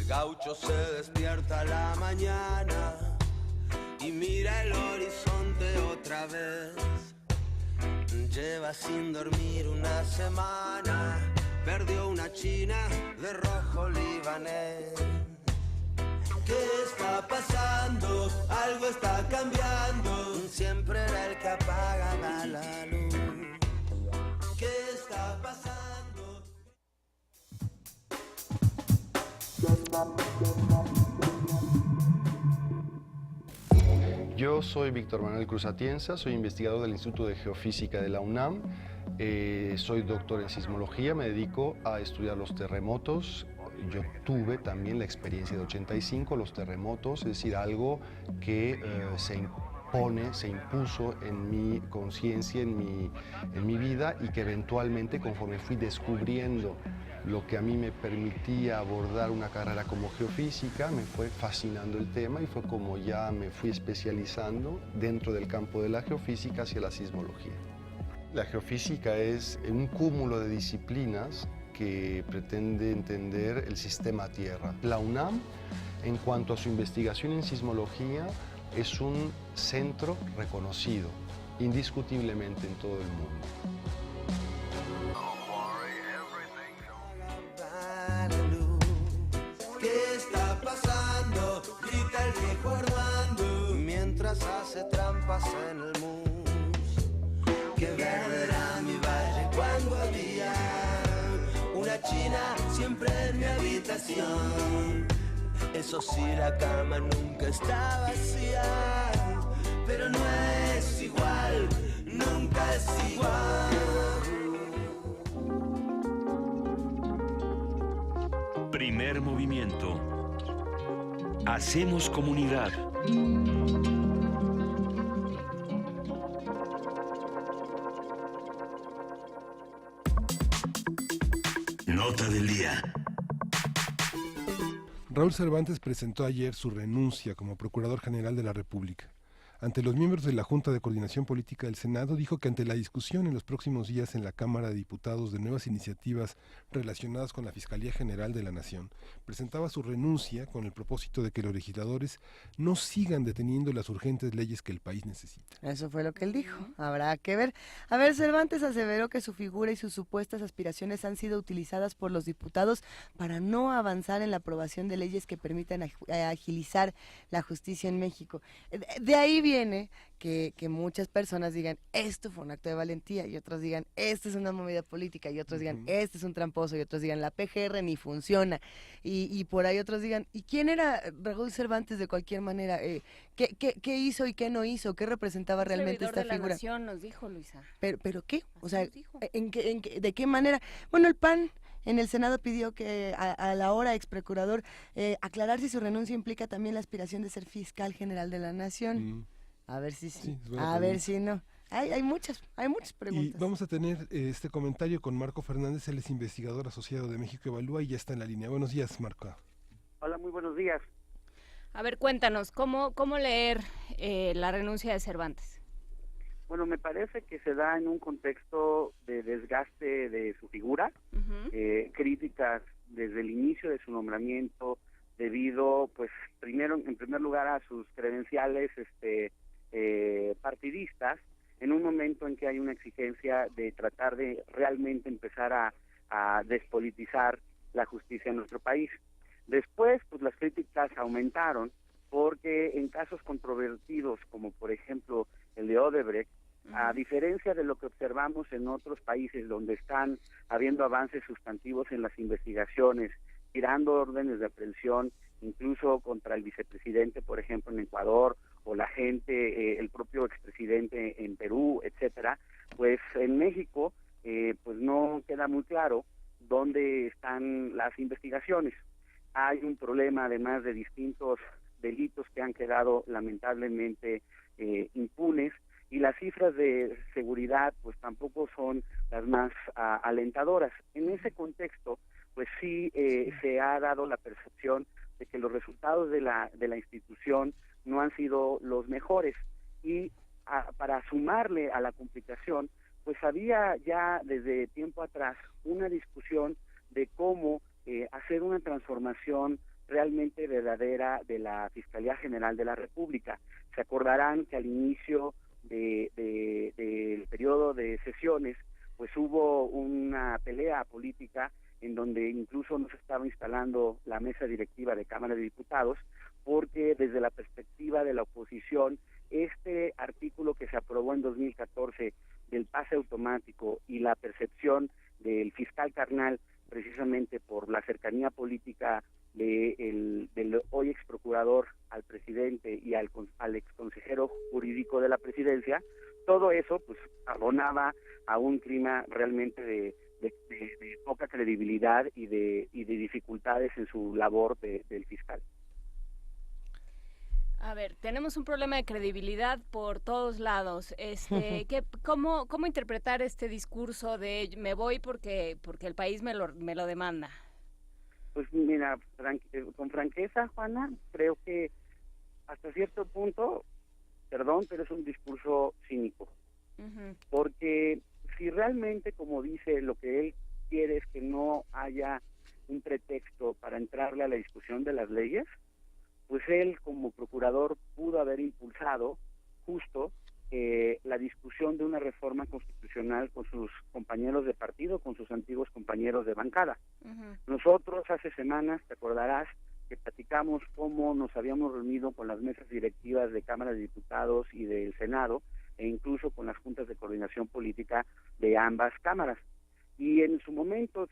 gaucho se despierta a la mañana y mira el horizonte otra vez. Lleva sin dormir una semana, perdió una china de rojo libanés. ¿Qué está pasando? Algo está cambiando. Siempre era el que apagaba la luz. ¿Qué está pasando? Yo soy Víctor Manuel Cruz Atienza, soy investigador del Instituto de Geofísica de la UNAM, soy doctor en sismología, me dedico a estudiar los terremotos. Yo tuve también la experiencia de 85, los terremotos, es decir, algo que se impuso en mi conciencia, en mi vida, y que eventualmente, conforme fui descubriendo lo que a mí me permitía abordar una carrera como geofísica, me fue fascinando el tema y fue como ya me fui especializando dentro del campo de la geofísica hacia la sismología. La geofísica es un cúmulo de disciplinas que pretende entender el sistema Tierra. La UNAM, en cuanto a su investigación en sismología, es un centro reconocido, indiscutiblemente en todo el mundo. ¿Qué está pasando? Grita el viejo Armando mientras hace trampas en el mus. Qué verde era mi valle cuando había una china siempre en mi habitación. Eso sí, la cama nunca está vacía, pero no es igual, nunca es igual. Primer movimiento. Hacemos comunidad. Nota del día. Raúl Cervantes presentó ayer su renuncia como Procurador General de la República. Ante los miembros de la Junta de Coordinación Política del Senado, dijo que ante la discusión en los próximos días en la Cámara de Diputados de nuevas iniciativas relacionadas con la Fiscalía General de la Nación, presentaba su renuncia con el propósito de que los legisladores no sigan deteniendo las urgentes leyes que el país necesita. Eso fue lo que él dijo. Habrá que ver. A ver, Cervantes aseveró que su figura y sus supuestas aspiraciones han sido utilizadas por los diputados para no avanzar en la aprobación de leyes que permitan agilizar la justicia en México. De ahí viene que muchas personas digan, esto fue un acto de valentía, y otros digan, esto es una movida política, y otros digan, este es un tramposo, y otros digan, la PGR ni funciona, y por ahí otros digan, ¿y quién era Raúl Cervantes de cualquier manera? ¿Qué hizo y qué no hizo? ¿Qué representaba realmente esta figura? La nación, nos dijo Luisa. ¿Pero qué? O sea, ¿de qué manera? Bueno, el PAN en el Senado pidió que a la hora ex procurador aclarar si su renuncia implica también la aspiración de ser fiscal general de la nación. A ver si sí, a ver si no. Hay muchas preguntas. Y vamos a tener este comentario con Marco Fernández, él es investigador asociado de México Evalúa y ya está en la línea. Buenos días, Marco. Hola, muy buenos días. A ver, cuéntanos, ¿cómo leer la renuncia de Cervantes? Bueno, me parece que se da en un contexto de desgaste de su figura, críticas desde el inicio de su nombramiento debido, pues, en primer lugar a sus credenciales partidistas, en un momento en que hay una exigencia de tratar de realmente empezar a despolitizar la justicia en nuestro país. Después, pues las críticas aumentaron porque en casos controvertidos, como por ejemplo el de Odebrecht, a diferencia de lo que observamos en otros países donde están habiendo avances sustantivos en las investigaciones, tirando órdenes de aprehensión, incluso contra el vicepresidente, por ejemplo, en Ecuador, o la gente, el propio expresidente en Perú, etcétera, pues en México, pues no queda muy claro dónde están las investigaciones. Hay un problema, además, de distintos delitos que han quedado lamentablemente impunes, y las cifras de seguridad pues tampoco son las más alentadoras. En ese contexto, pues sí se ha dado la percepción de que los resultados de la institución no han sido los mejores, y para sumarle a la complicación, pues había ya desde tiempo atrás una discusión de cómo hacer una transformación realmente verdadera de la Fiscalía General de la República. Se acordarán que al inicio del periodo de sesiones, pues hubo una pelea política en donde incluso no se estaba instalando la mesa directiva de Cámara de Diputados, porque desde la perspectiva de la oposición, este artículo que se aprobó en 2014 del pase automático y la percepción del fiscal carnal, precisamente por la cercanía política del hoy ex procurador al presidente y al ex consejero jurídico de la presidencia, todo eso pues abonaba a un clima realmente de poca credibilidad y de dificultades en su labor del fiscal. A ver, tenemos un problema de credibilidad por todos lados. ¿Cómo interpretar este discurso de me voy porque el país me lo demanda? Pues mira, con franqueza, Juana, creo que hasta cierto punto, perdón, pero es un discurso cínico. Porque si realmente, como dice, lo que él quiere es que no haya un pretexto para entrarle a la discusión de las leyes, pues él como procurador pudo haber impulsado justo la discusión de una reforma constitucional con sus compañeros de partido, con sus antiguos compañeros de bancada. Nosotros hace semanas, te acordarás, que platicamos cómo nos habíamos reunido con las mesas directivas de Cámara de Diputados y del Senado, e incluso con las juntas de coordinación política de ambas cámaras. Y en su momento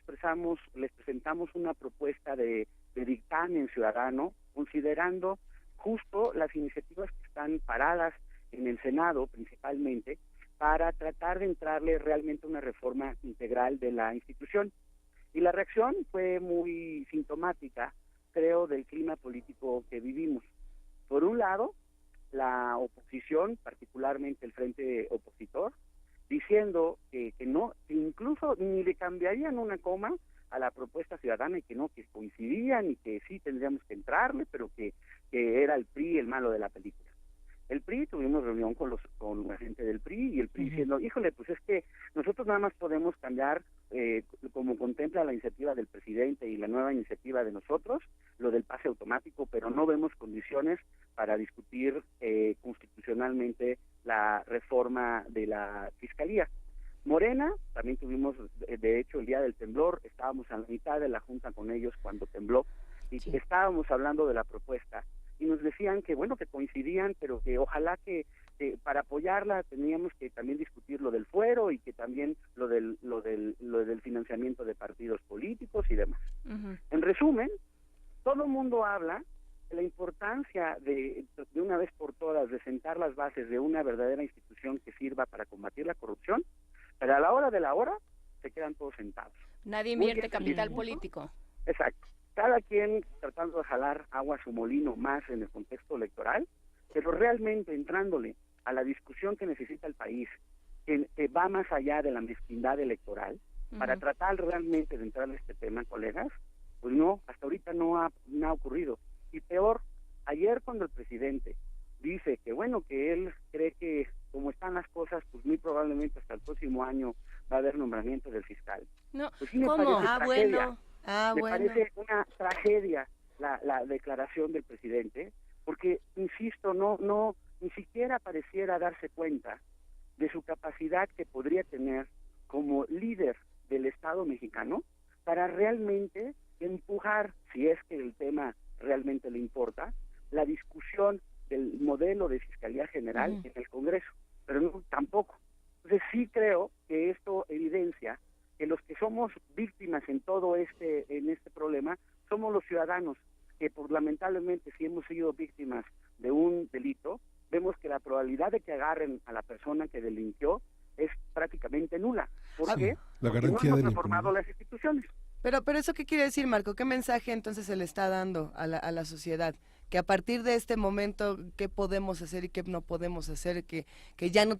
les presentamos una propuesta de dictamen ciudadano, considerando justo las iniciativas que están paradas en el Senado principalmente, para tratar de entrarle realmente a una reforma integral de la institución. Y la reacción fue muy sintomática, creo, del clima político que vivimos. Por un lado, la oposición, particularmente el frente opositor, diciendo que no, que incluso ni le cambiarían una coma a la propuesta ciudadana y que no, que coincidían y que sí tendríamos que entrarle, pero que era el PRI el malo de la película. El PRI, tuvimos reunión con la gente del PRI y el PRI diciendo, híjole, pues es que nosotros nada más podemos cambiar, como contempla la iniciativa del presidente y la nueva iniciativa de nosotros, lo del pase automático, pero no vemos condiciones para discutir constitucionalmente la reforma de la Fiscalía. Morena, también tuvimos, de hecho, el día del temblor, estábamos a la mitad de la junta con ellos cuando tembló, y estábamos hablando de la propuesta, y nos decían que, bueno, que coincidían, pero que ojalá que para apoyarla teníamos que también discutir lo del fuero y que también lo del financiamiento de partidos políticos y demás. En resumen, todo el mundo habla de la importancia de una vez por todas de sentar las bases de una verdadera institución que sirva para combatir la corrupción, pero a la hora de la hora se quedan todos sentados. Nadie invierte capital político. Exacto. Cada quien tratando de jalar agua a su molino más en el contexto electoral, pero realmente entrándole a la discusión que necesita el país, que va más allá de la mezquindad electoral, para tratar realmente de entrar a este tema, colegas, pues no, hasta ahorita no ha ocurrido. Y peor, ayer cuando el presidente dice que bueno, que él cree que como están las cosas, pues muy probablemente hasta el próximo año va a haber nombramiento del fiscal. No, pues sí me ¿cómo? Parece una tragedia la declaración del presidente, porque, insisto, no ni siquiera pareciera darse cuenta de su capacidad que podría tener como líder del Estado mexicano para realmente empujar, si es que el tema realmente le importa, la discusión del modelo de Fiscalía General en el Congreso, pero no, tampoco. Entonces sí creo que esto evidencia que los que somos víctimas en este problema somos los ciudadanos, que lamentablemente si hemos sido víctimas de un delito, vemos que la probabilidad de que agarren a la persona que delinquió es prácticamente nula. ¿Por qué? Porque no hemos reformado las instituciones. Pero ¿eso qué quiere decir, Marco? ¿Qué mensaje entonces se le está dando a la sociedad? Que a partir de este momento, ¿qué podemos hacer y qué no podemos hacer? Que ya no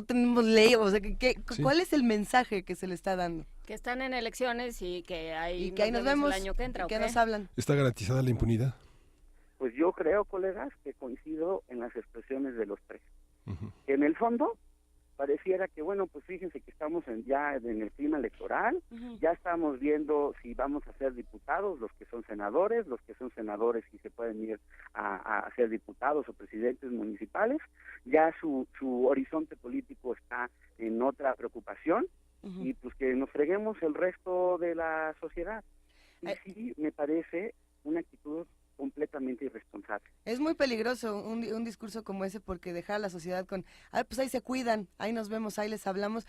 tenemos ley, o sea, ¿cuál es el mensaje que se le está dando? Que están en elecciones y que ahí nos vemos el año que entra. ¿Qué nos hablan? ¿Está garantizada la impunidad? Pues yo creo, colegas, que coincido en las expresiones de los tres. Que en el fondo pareciera que, bueno, pues fíjense que estamos ya en el clima electoral, ya estamos viendo si vamos a ser diputados, los que son senadores y se pueden ir a ser diputados o presidentes municipales, ya su horizonte político está en otra preocupación, y pues que nos freguemos el resto de la sociedad. Y sí, me parece una actitud completamente irresponsable. Es muy peligroso un discurso como ese, porque dejar a la sociedad con, pues ahí se cuidan, ahí nos vemos, ahí les hablamos,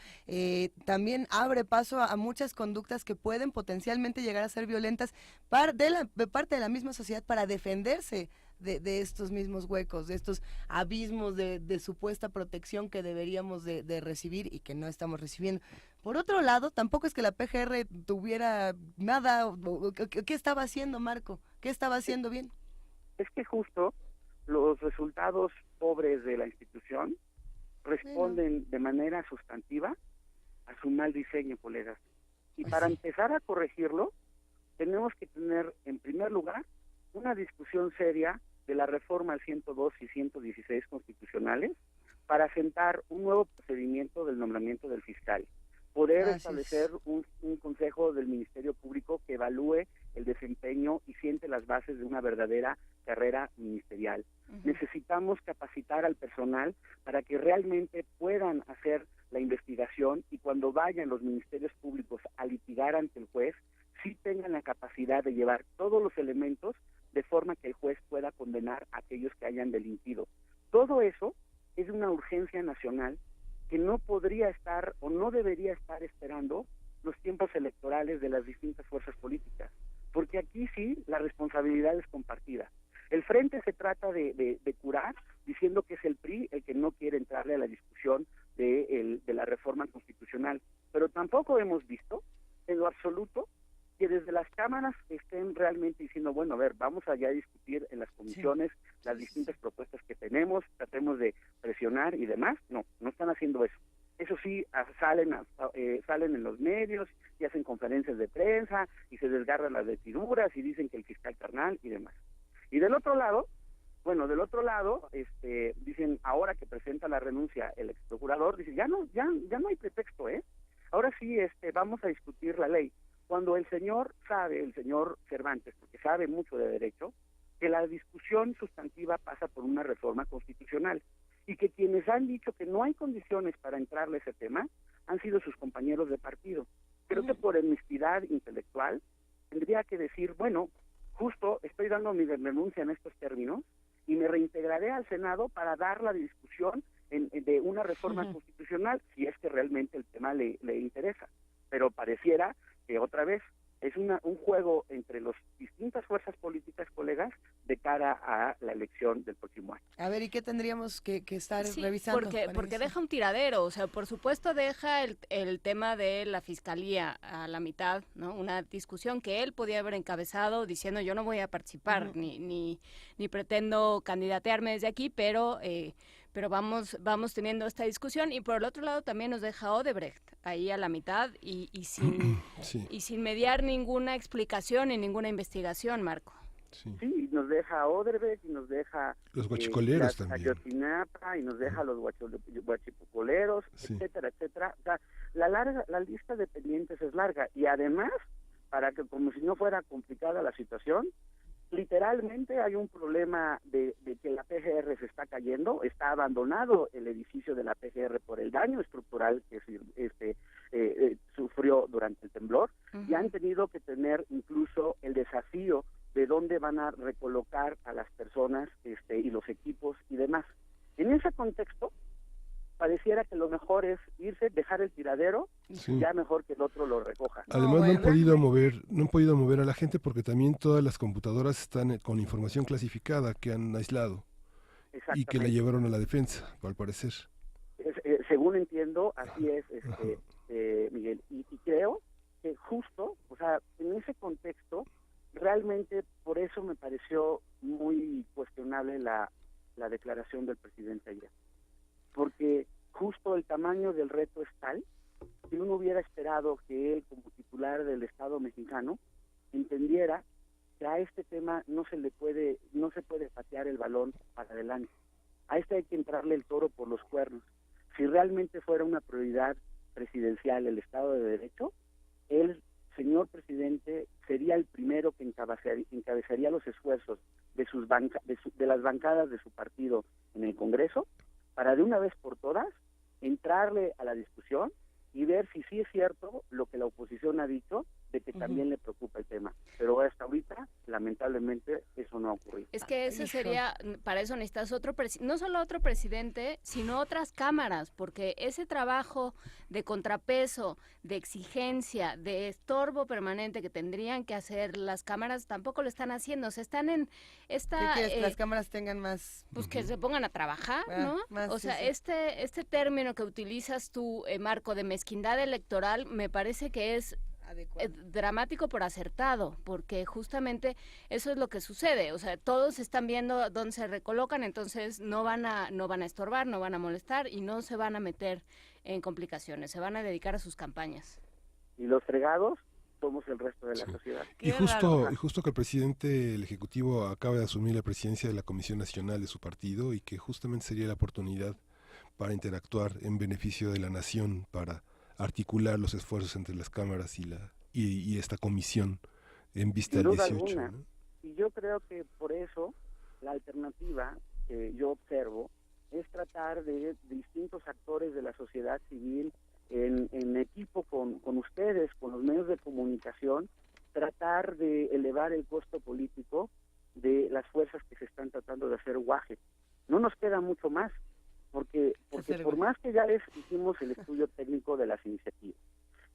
también abre paso a muchas conductas que pueden potencialmente llegar a ser violentas de parte de la misma sociedad para defenderse de estos mismos huecos, de estos abismos de supuesta protección que deberíamos de recibir y que no estamos recibiendo. Por otro lado, tampoco es que la PGR tuviera nada. ¿Qué estaba haciendo, Marco? ¿Qué estaba haciendo bien? Es que justo los resultados pobres de la institución responden de manera sustantiva a su mal diseño, colegas. Y para empezar a corregirlo, tenemos que tener, en primer lugar, una discusión seria de la reforma al 102 y 116 constitucionales para sentar un nuevo procedimiento del nombramiento del fiscal. Poder establecer un consejo del Ministerio Público que evalúe el desempeño y siente las bases de una verdadera carrera ministerial. Necesitamos capacitar al personal para que realmente puedan hacer la investigación, y cuando vayan los ministerios públicos a litigar ante el juez, sí tengan la capacidad de llevar todos los elementos de forma que el juez pueda condenar a aquellos que hayan delinquido. Todo eso es una urgencia nacional que no podría estar o no debería estar esperando los tiempos electorales de las distintas fuerzas políticas, porque aquí sí la responsabilidad es compartida. El frente se trata de curar diciendo que es el PRI el que no quiere entrarle a la discusión de la reforma constitucional, pero tampoco hemos visto en lo absoluto que desde las cámaras estén realmente diciendo, bueno, a ver, vamos allá a discutir en las comisiones las distintas propuestas que tenemos, tratemos de presionar y demás. No están haciendo eso. Eso sí, salen en los medios y hacen conferencias de prensa y se desgarran las vestiduras y dicen que el fiscal carnal y demás. Y del otro lado, dicen, ahora que presenta la renuncia el ex procurador, dice, ya no hay pretexto, ahora sí vamos a discutir la ley. Cuando el señor Cervantes, porque sabe mucho de derecho, que la discusión sustantiva pasa por una reforma constitucional, y que quienes han dicho que no hay condiciones para entrarle a ese tema han sido sus compañeros de partido. Creo que por honestidad intelectual tendría que decir, bueno, justo estoy dando mi renuncia en estos términos y me reintegraré al Senado para dar la discusión de una reforma constitucional, si es que realmente el tema le interesa. Pero pareciera que otra vez es un juego entre las distintas fuerzas políticas, colegas, de cara a la elección del próximo año. A ver, ¿y qué tendríamos que estar revisando? Porque deja un tiradero, o sea, por supuesto deja el tema de la fiscalía a la mitad, ¿no? Una discusión que él podía haber encabezado diciendo yo no voy a participar, ni pretendo candidatearme desde aquí, pero vamos teniendo esta discusión. Y por el otro lado también nos deja Odebrecht ahí a la mitad y sin mediar ninguna explicación y ninguna investigación, Marco. Sí, nos deja Odebrecht y nos deja los guachicoleros también, Ayotzinapa, y nos deja los guachicoleros, etcétera. O sea, la lista de pendientes es larga, y además, para que como si no fuera complicada la situación, literalmente hay un problema de que la PGR se está cayendo, está abandonado el edificio de la PGR por el daño estructural que sufrió durante el temblor, y han tenido que tener incluso el desafío de dónde van a recolocar a las personas y los equipos y demás. En ese contexto, pareciera que lo mejor es irse, dejar el tiradero, y ya mejor que el otro lo recoja. Además no han podido mover a la gente porque también todas las computadoras están con información clasificada que han aislado y que la llevaron a la defensa, al parecer. Según entiendo, así es, Miguel, y creo que justo, o sea, en ese contexto, realmente por eso me pareció muy cuestionable la declaración del presidente ayer, porque justo el tamaño del reto es tal que uno hubiera esperado que él, como titular del Estado mexicano, entendiera que a este tema no se puede patear el balón para adelante. A este hay que entrarle el toro por los cuernos. si realmente fuera una prioridad presidencial el Estado de Derecho, el señor presidente sería el primero que encabezaría los esfuerzos de las bancadas de su partido en el Congreso para de una vez por todas entrarle a la discusión y ver si sí es cierto lo que la oposición ha dicho, de que también le preocupa el tema. Pero hasta ahorita, lamentablemente, eso no ha ocurrido. Es que ese sería, para eso necesitas no solo otro presidente, sino otras cámaras, porque ese trabajo de contrapeso, de exigencia, de estorbo permanente que tendrían que hacer las cámaras, tampoco lo están haciendo. Se están en esta... ¿Qué quieres? Que las cámaras tengan más... Pues que se pongan a trabajar, ¿no? Más, o sea, sí. Este término que utilizas tú, Marco, de mezquindad electoral, me parece que es dramático por acertado, porque justamente eso es lo que sucede. O sea, todos están viendo dónde se recolocan, entonces no van a estorbar, no van a molestar y no se van a meter en complicaciones, se van a dedicar a sus campañas. Y los fregados somos el resto de la sociedad. Y justo que el presidente, el Ejecutivo, acaba de asumir la presidencia de la Comisión Nacional de su partido, y que justamente sería la oportunidad para interactuar en beneficio de la nación, para articular los esfuerzos entre las cámaras y esta comisión en vista del 18. Alguna, ¿no? Y yo creo que por eso la alternativa que yo observo es tratar de distintos actores de la sociedad civil en equipo con ustedes, con los medios de comunicación, tratar de elevar el costo político de las fuerzas que se están tratando de hacer guaje. No nos queda mucho más, porque por más que ya hicimos el estudio técnico de las iniciativas,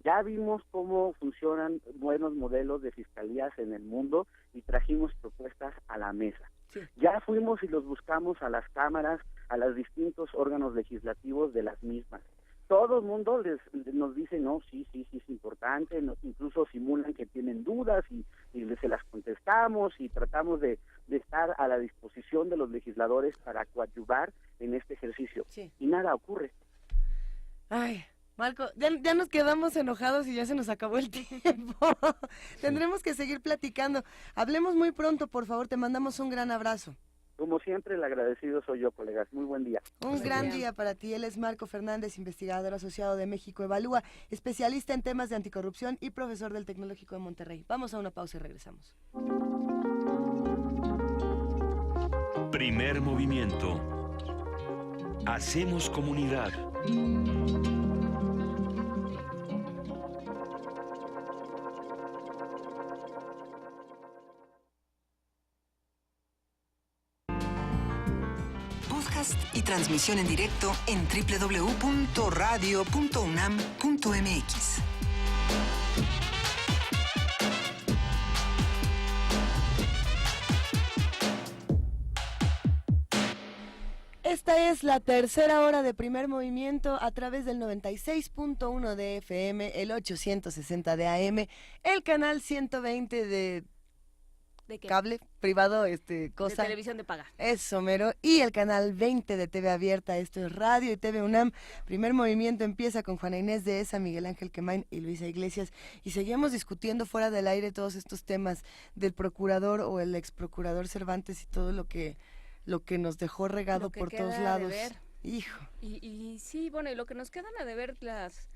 ya vimos cómo funcionan buenos modelos de fiscalías en el mundo y trajimos propuestas a la mesa. Sí. Ya fuimos y los buscamos a las cámaras, a los distintos órganos legislativos de las mismas. Todo el mundo nos dice, no, sí, es importante, incluso simulan que tienen dudas y se las contestamos y tratamos de estar a la disposición de los legisladores para coadyuvar en este ejercicio. Sí. Y nada ocurre. Ay, Marco, ya nos quedamos enojados y ya se nos acabó el tiempo. Tendremos que seguir platicando. Hablemos muy pronto, por favor, te mandamos un gran abrazo. Como siempre, el agradecido soy yo, colegas. Muy buen día. Un gran día para ti. Él es Marco Fernández, investigador asociado de México Evalúa, especialista en temas de anticorrupción y profesor del Tecnológico de Monterrey. Vamos a una pausa y regresamos. Primer movimiento. Hacemos comunidad. Y transmisión en directo en www.radio.unam.mx. Esta es la tercera hora de Primer Movimiento a través del 96.1 de FM, el 860 de AM, el canal 120 de cable privado, cosa. De televisión de paga. Eso, mero. Y el canal 20 de TV Abierta. Esto es Radio y TV UNAM. Primer Movimiento empieza con Juana Inés de Esa, Miguel Ángel Quemain y Luisa Iglesias. Y seguimos discutiendo fuera del aire todos estos temas del procurador o el ex procurador Cervantes y todo lo que nos dejó regado por todos lados. Hijo. Y sí, bueno, y lo que nos quedan a deber las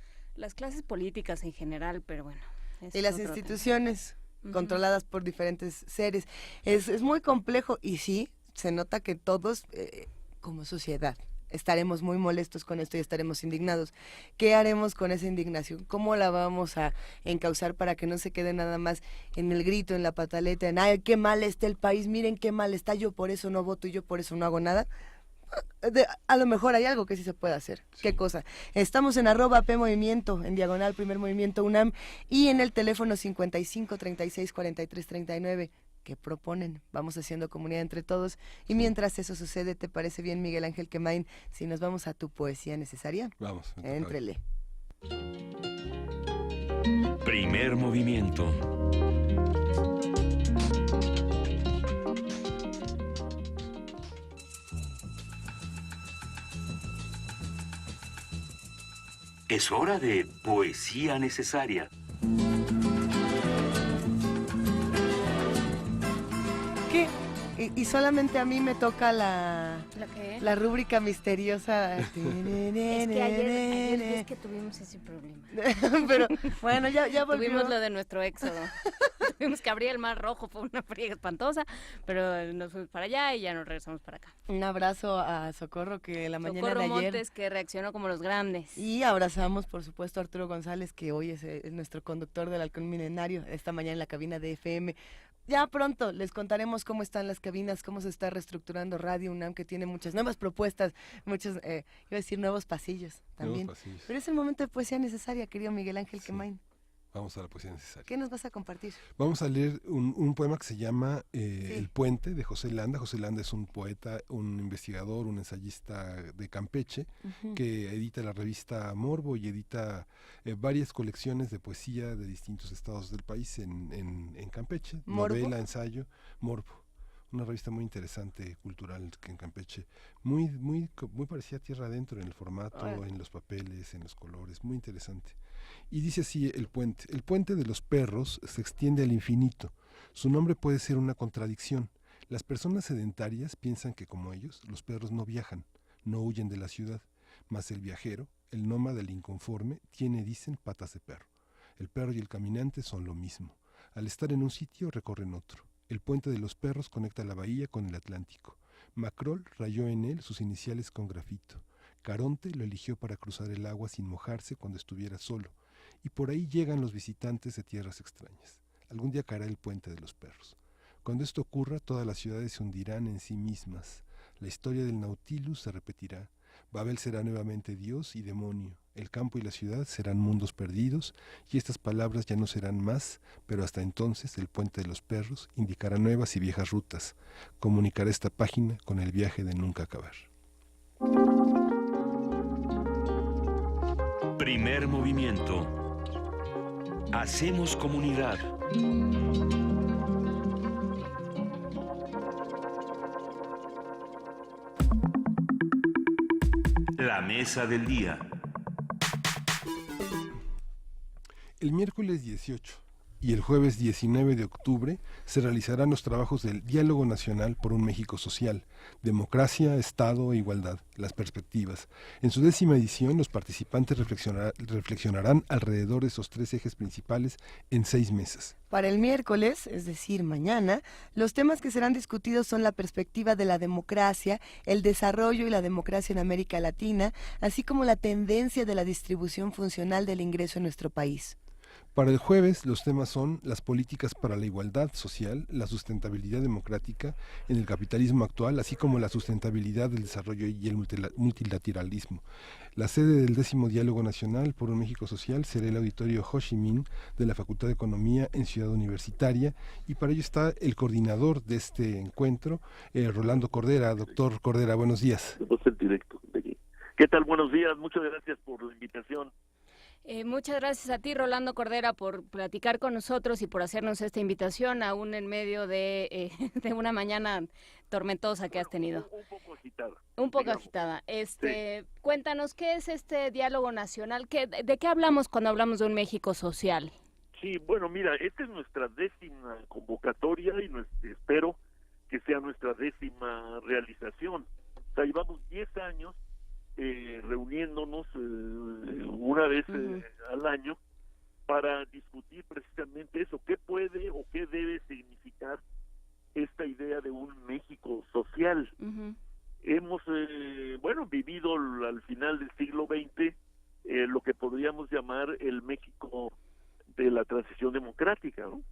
clases políticas en general, pero bueno. Y las instituciones controladas por diferentes seres. Es muy complejo y sí, se nota que todos como sociedad estaremos muy molestos con esto y estaremos indignados. ¿Qué haremos con esa indignación? ¿Cómo la vamos a encauzar para que no se quede nada más en el grito, en la pataleta, en ¡ay, qué mal está el país! Miren qué mal está, yo por eso no voto y yo por eso no hago nada. A lo mejor hay algo que sí se puede hacer. Sí. ¿Qué cosa? Estamos en @PMovimiento, en diagonal Primer Movimiento UNAM y en el teléfono 55 36 43 39. ¿Qué proponen? Vamos haciendo comunidad entre todos. Y mientras eso sucede, ¿te parece bien, Miguel Ángel Quemain, si nos vamos a tu poesía necesaria? Vamos. Éntrele. Primer movimiento. Es hora de poesía necesaria. ¿Qué? Y solamente a mí me toca la ¿La qué? La rúbrica misteriosa. Es que ayer es que tuvimos ese problema. Pero bueno, ya volvió. Tuvimos lo de nuestro éxodo. Tuvimos que abrir el Mar Rojo, fue una friega espantosa, pero nos fuimos para allá y ya nos regresamos para acá. Un abrazo a Socorro, que la mañana de ayer... Montes, que reaccionó como los grandes. Y abrazamos, por supuesto, a Arturo González, que hoy es nuestro conductor del Halcón Milenario, esta mañana en la cabina de FM. Ya pronto les contaremos cómo están las cabinas, cómo se está reestructurando Radio UNAM, que tiene muchas nuevas propuestas, muchos, iba a decir nuevos pasillos también. Nuevos pasillos. Pero es el momento de poesía necesaria, querido Miguel Ángel Quemain. Vamos a la poesía necesaria. ¿Qué nos vas a compartir? Vamos a leer un poema que se llama El Puente, de José Landa. José Landa es un poeta, un investigador, un ensayista de Campeche, que edita la revista Morbo y edita varias colecciones de poesía de distintos estados del país en Campeche. ¿Morbo? Novela, ensayo, Morbo. Una revista muy interesante, cultural, que en Campeche, muy parecida a Tierra Adentro en el formato, en los papeles, en los colores, muy interesante. Y dice así el puente de los perros se extiende al infinito. Su nombre puede ser una contradicción. Las personas sedentarias piensan que, como ellos, los perros no viajan, no huyen de la ciudad. Mas el viajero, el nómada, el inconforme, tiene, dicen, patas de perro. El perro y el caminante son lo mismo. Al estar en un sitio, recorren otro. El puente de los perros conecta la bahía con el Atlántico. Macrol rayó en él sus iniciales con grafito. Caronte lo eligió para cruzar el agua sin mojarse cuando estuviera solo. Y por ahí llegan los visitantes de tierras extrañas. Algún día caerá el puente de los perros. Cuando esto ocurra, todas las ciudades se hundirán en sí mismas. La historia del Nautilus se repetirá. Babel será nuevamente Dios y demonio. El campo y la ciudad serán mundos perdidos, y estas palabras ya no serán más, pero hasta entonces el puente de los perros indicará nuevas y viejas rutas. Comunicará esta página con el viaje de nunca acabar. Primer movimiento. Hacemos comunidad. La mesa del día. El miércoles 18 y el jueves 19 de octubre se realizarán los trabajos del Diálogo Nacional por un México Social, Democracia, Estado e Igualdad, las perspectivas. En su 10ª edición, los participantes reflexionarán alrededor de esos 3 ejes principales en 6 mesas. Para el miércoles, es decir, mañana, los temas que serán discutidos son la perspectiva de la democracia, el desarrollo y la democracia en América Latina, así como la tendencia de la distribución funcional del ingreso en nuestro país. Para el jueves, los temas son las políticas para la igualdad social, la sustentabilidad democrática en el capitalismo actual, así como la sustentabilidad del desarrollo y el multilateralismo. La sede del 10º Diálogo Nacional por un México Social será el Auditorio Ho Chi Minh de la Facultad de Economía en Ciudad Universitaria, y para ello está el coordinador de este encuentro, Rolando Cordera. Doctor Cordera, buenos días. ¿Qué tal? Buenos días, muchas gracias por la invitación. Muchas gracias a ti, Rolando Cordera, por platicar con nosotros y por hacernos esta invitación, aún en medio de una mañana tormentosa que has tenido. Un poco agitada. Un poco agitada. Sí. Cuéntanos, ¿qué es este diálogo nacional? ¿De qué hablamos cuando hablamos de un México social? Sí, bueno, mira, esta es nuestra 10ª convocatoria y espero que sea nuestra 10ª realización. O sea, llevamos 10 años reuniéndonos una vez al año para discutir precisamente eso, qué puede o qué debe significar esta idea de un México social. Hemos vivido al final del siglo XX lo que podríamos llamar el México de la transición democrática, ¿no?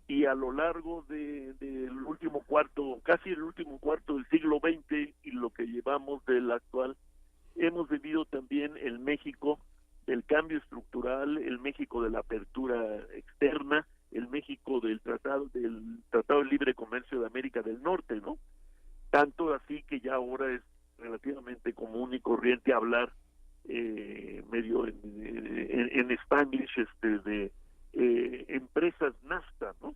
Y a lo largo del último cuarto, casi el último cuarto del siglo XX y lo que llevamos del actual, hemos vivido también el México del cambio estructural, el México de la apertura externa, el México del Tratado de Libre Comercio de América del Norte, ¿no? Tanto así que ya ahora es relativamente común y corriente hablar medio en Spanglish de empresas NAFTA, ¿no?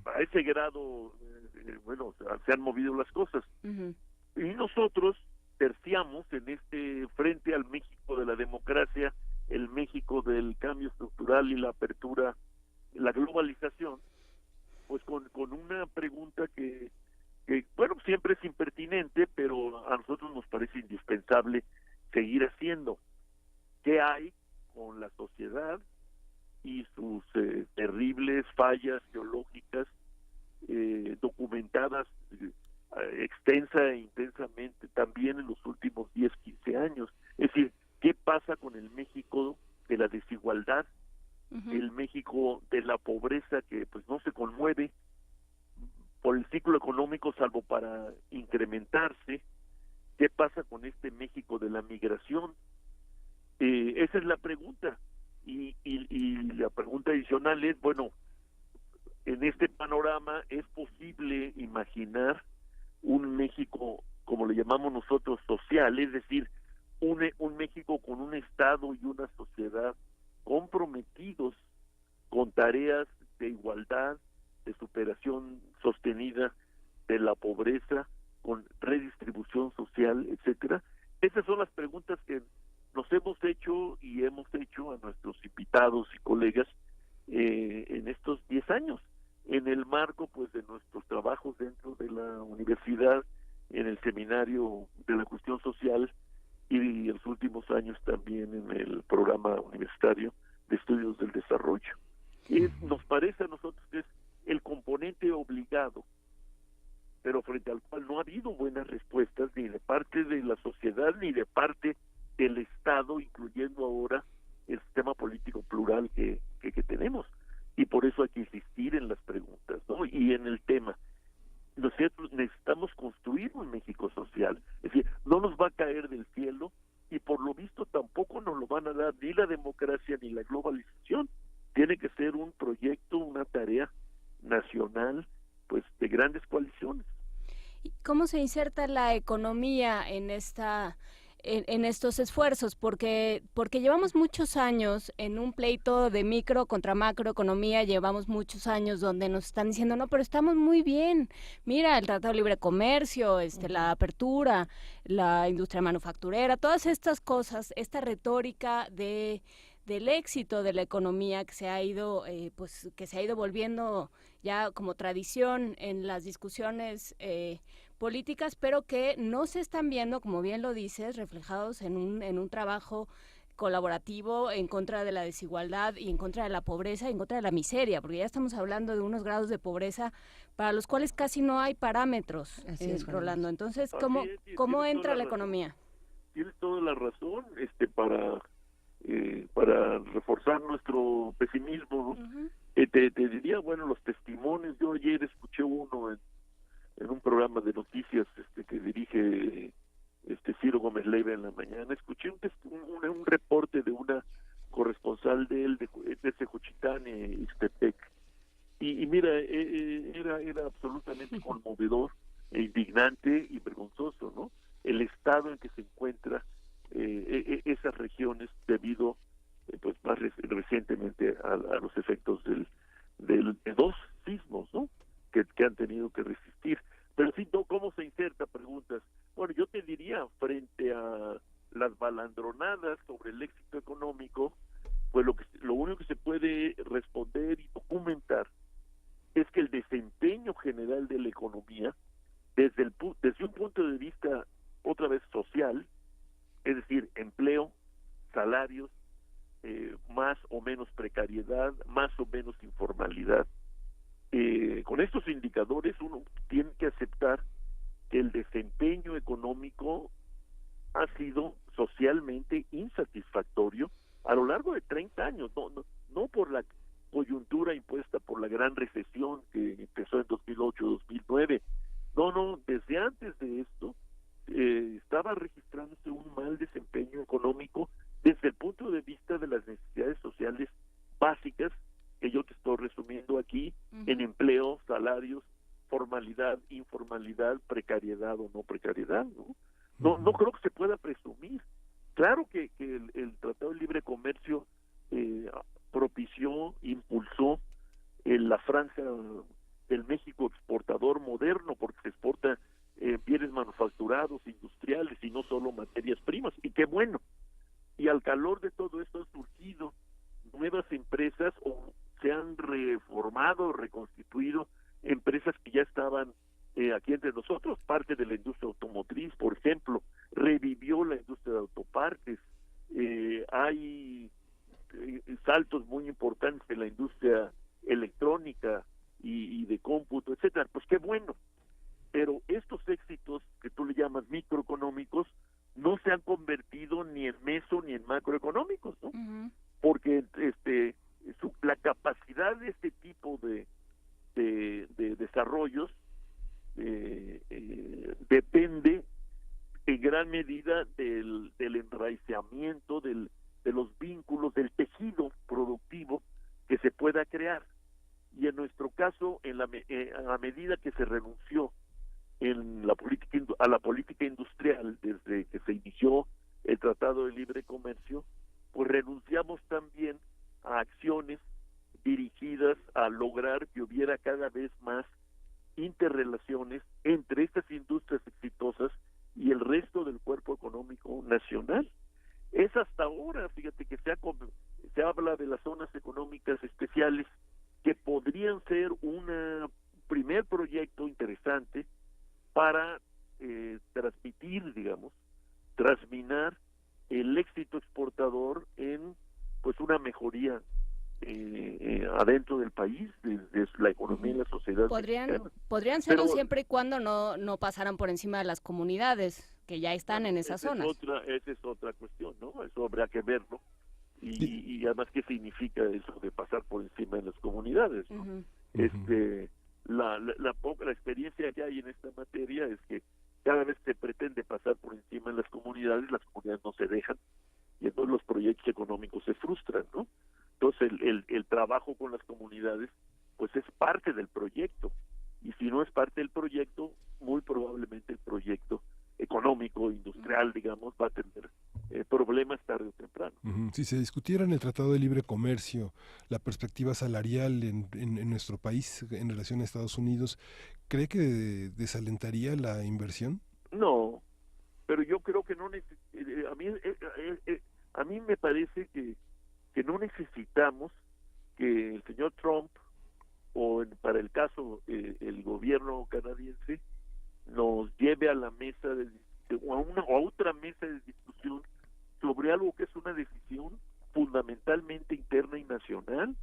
A ese grado, se han movido las cosas. Y nosotros terciamos en este frente al México de la democracia, el México del cambio estructural y la apertura, la globalización, pues con una pregunta que siempre es impertinente, pero indispensable seguir haciendo. ¿Qué hay con la sociedad y sus terribles fallas geológicas documentadas extensa e intensamente también en los últimos 10, 15 años? Es decir, ¿qué pasa con el México de la desigualdad, el México de la pobreza que pues no se conmueve por el ciclo económico salvo para incrementarse? ¿Qué pasa con este México de la migración? Esa es la pregunta. Y la pregunta adicional es, bueno, en este panorama es posible imaginar un México, como le llamamos nosotros, social, es decir, un México con un Estado y una sociedad comprometidos con tareas de igualdad, de superación sostenida de la pobreza, con redistribución social, etcétera. Esas son las preguntas que nos hemos hecho y hemos hecho a nuestros invitados y colegas en estos 10 años, en el marco pues de nuestros trabajos dentro de la universidad, en el seminario de la cuestión social y en los últimos años también en el programa universitario de estudios del desarrollo. Y nos parece a nosotros que es el componente obligado, pero frente al cual no ha habido buenas respuestas ni de parte de la sociedad ni de parte del Estado, incluyendo ahora el sistema político plural que tenemos. Y por eso hay que insistir en las preguntas, ¿no? Y en el tema. Nosotros necesitamos construir un México social. Es decir, no nos va a caer del cielo y por lo visto tampoco nos lo van a dar ni la democracia ni la globalización. Tiene que ser un proyecto, una tarea nacional, pues de grandes coaliciones. ¿Cómo se inserta la economía en estos esfuerzos? Porque llevamos muchos años en un pleito de micro contra macroeconomía, llevamos muchos años donde nos están diciendo, no, pero estamos muy bien, mira, el Tratado de Libre Comercio, la apertura, la industria manufacturera, todas estas cosas, esta retórica del éxito de la economía que se ha ido volviendo ya como tradición en las discusiones políticas, pero que no se están viendo, como bien lo dices, reflejados en un trabajo colaborativo en contra de la desigualdad y en contra de la pobreza y en contra de la miseria, porque ya estamos hablando de unos grados de pobreza para los cuales casi no hay parámetros, Rolando. Entonces, ¿cómo entra la economía? Tienes toda la razón, para reforzar nuestro pesimismo, ¿no? Te diría, bueno, los testimonios. Yo ayer escuché uno en un programa de noticias que dirige Ciro Gómez Leiva en la mañana. Escuché un reporte de una corresponsal de él de Sejuchitán y Ixtepec. Y mira, era absolutamente conmovedor e indignante y vergonzoso, ¿no? El estado en que se encuentra esas regiones debido pues más recientemente a los efectos de dos sismos, ¿no? que han tenido que resistir. Pero sí, ¿cómo se inserta? Preguntas. Bueno, yo te diría, frente a las balandronadas sobre el éxito económico, pues lo único que se puede responder y documentar es que el desempeño general de la economía, desde un punto de vista otra vez social, es decir, empleo, salarios, más o menos precariedad, más o menos informalidad. Con estos indicadores uno tiene que aceptar que el desempeño económico ha sido socialmente insatisfactorio a lo largo de 30 años, no por la coyuntura impuesta por la gran recesión que empezó en 2008-2009, no, desde antes de esto estaba registrándose un mal desempeño económico desde el punto de vista de las necesidades sociales básicas que yo te estoy resumiendo aquí, en empleo, salarios, formalidad, informalidad, precariedad o no precariedad, no creo que se pueda presumir. Claro que el Tratado de Libre Comercio propició, impulsó la franja del México exportador moderno, porque se exporta bienes manufacturados, industriales y no solo materias primas, y qué bueno. Y al calor de todo esto han surgido nuevas empresas o se han reformado, reconstituido empresas que ya estaban aquí entre nosotros, parte de la industria automotriz, por ejemplo, revivió la industria de autopartes, hay saltos muy importantes en la industria electrónica y de cómputo, etcétera. Pues qué bueno, pero estos éxitos que tú le llamas microeconómicos no se han convertido ni en meso ni en macroeconómicos, ¿no? Porque la capacidad de este tipo de desarrollos depende en gran medida del enraizamiento, de los vínculos, del tejido productivo que se pueda crear. Y en nuestro caso, a la medida que se renunció a la política industrial desde que se inició el Tratado de Libre Comercio, pues renunciamos también a acciones dirigidas a lograr que hubiera cada vez más interrelaciones entre estas industrias exitosas y el resto del cuerpo económico nacional. Es hasta ahora, fíjate, que se habla de las zonas económicas especiales, que podrían ser un primer proyecto interesante para transminar el éxito exportador en pues una mejoría adentro del país, de la economía y la sociedad. Podrían serlo siempre y cuando no pasaran por encima de las comunidades que ya están en esas zonas. Esa es otra cuestión, ¿no? Eso habría que verlo. Y además, ¿qué significa eso de pasar por encima de las comunidades, ¿no? La experiencia que hay en esta materia es que cada vez se pretende pasar por encima de las comunidades no se dejan, y entonces los proyectos económicos se frustran, ¿no? Entonces el trabajo con las comunidades pues es parte del proyecto, y si no es parte del proyecto, muy probablemente el proyecto económico, industrial, digamos, va a tener problemas tarde o temprano. Si se discutiera en el Tratado de Libre Comercio la perspectiva salarial en nuestro país en relación a Estados Unidos, ¿cree que desalentaría la inversión? No, pero yo creo que no a mí me parece que no necesitamos que el señor Trump para el caso el gobierno canadiense nos lleve a la mesa a otra mesa de discusión sobre algo que es una decisión fundamentalmente interna y nacional.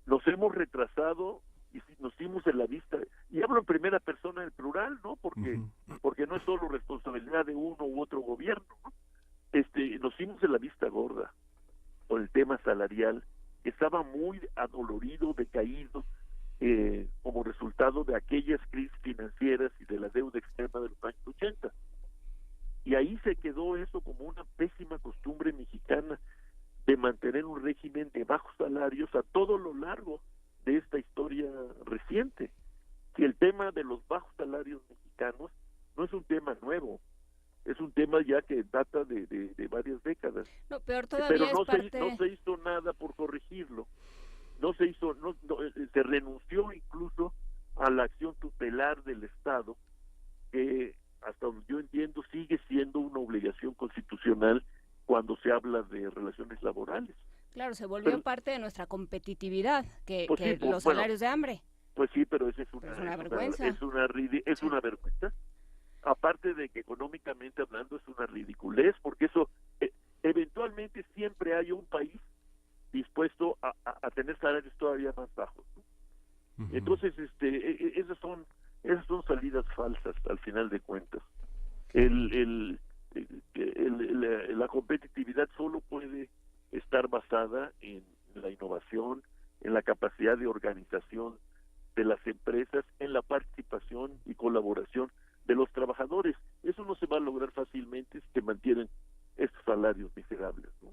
Nos hemos retrasado y nos dimos en la vista, y hablo en primera persona del plural, ¿no? Porque no es solo responsabilidad de uno u otro gobierno, ¿no? Nos dimos en la vista gorda con el tema salarial, que estaba muy adolorido, decaído, como resultado de aquellas crisis financieras y de la deuda externa de los años 80. Y ahí se quedó eso como una pésima costumbre mexicana de mantener un régimen de bajos salarios a todo lo largo de esta historia reciente. Que el tema de los bajos salarios mexicanos no es un tema nuevo, es un tema ya que data de varias décadas. No, peor todavía, pero no se hizo nada por corregirlo. Se renunció incluso a la acción tutelar del Estado, que hasta donde yo entiendo sigue siendo una obligación constitucional cuando se habla de relaciones laborales. Claro, se volvió parte de nuestra competitividad, los salarios de hambre. Pues sí, pero esa es una vergüenza. Es una vergüenza. Aparte de que económicamente hablando es una ridiculez, porque eso eventualmente siempre hay un país dispuesto a tener salarios todavía más bajos, ¿no? Entonces esas son salidas falsas al final de cuentas. La competitividad solo puede estar basada en la innovación, en la capacidad de organización de las empresas, en la participación y colaboración de los trabajadores. Eso no se va a lograr fácilmente si se mantienen estos salarios miserables, ¿no?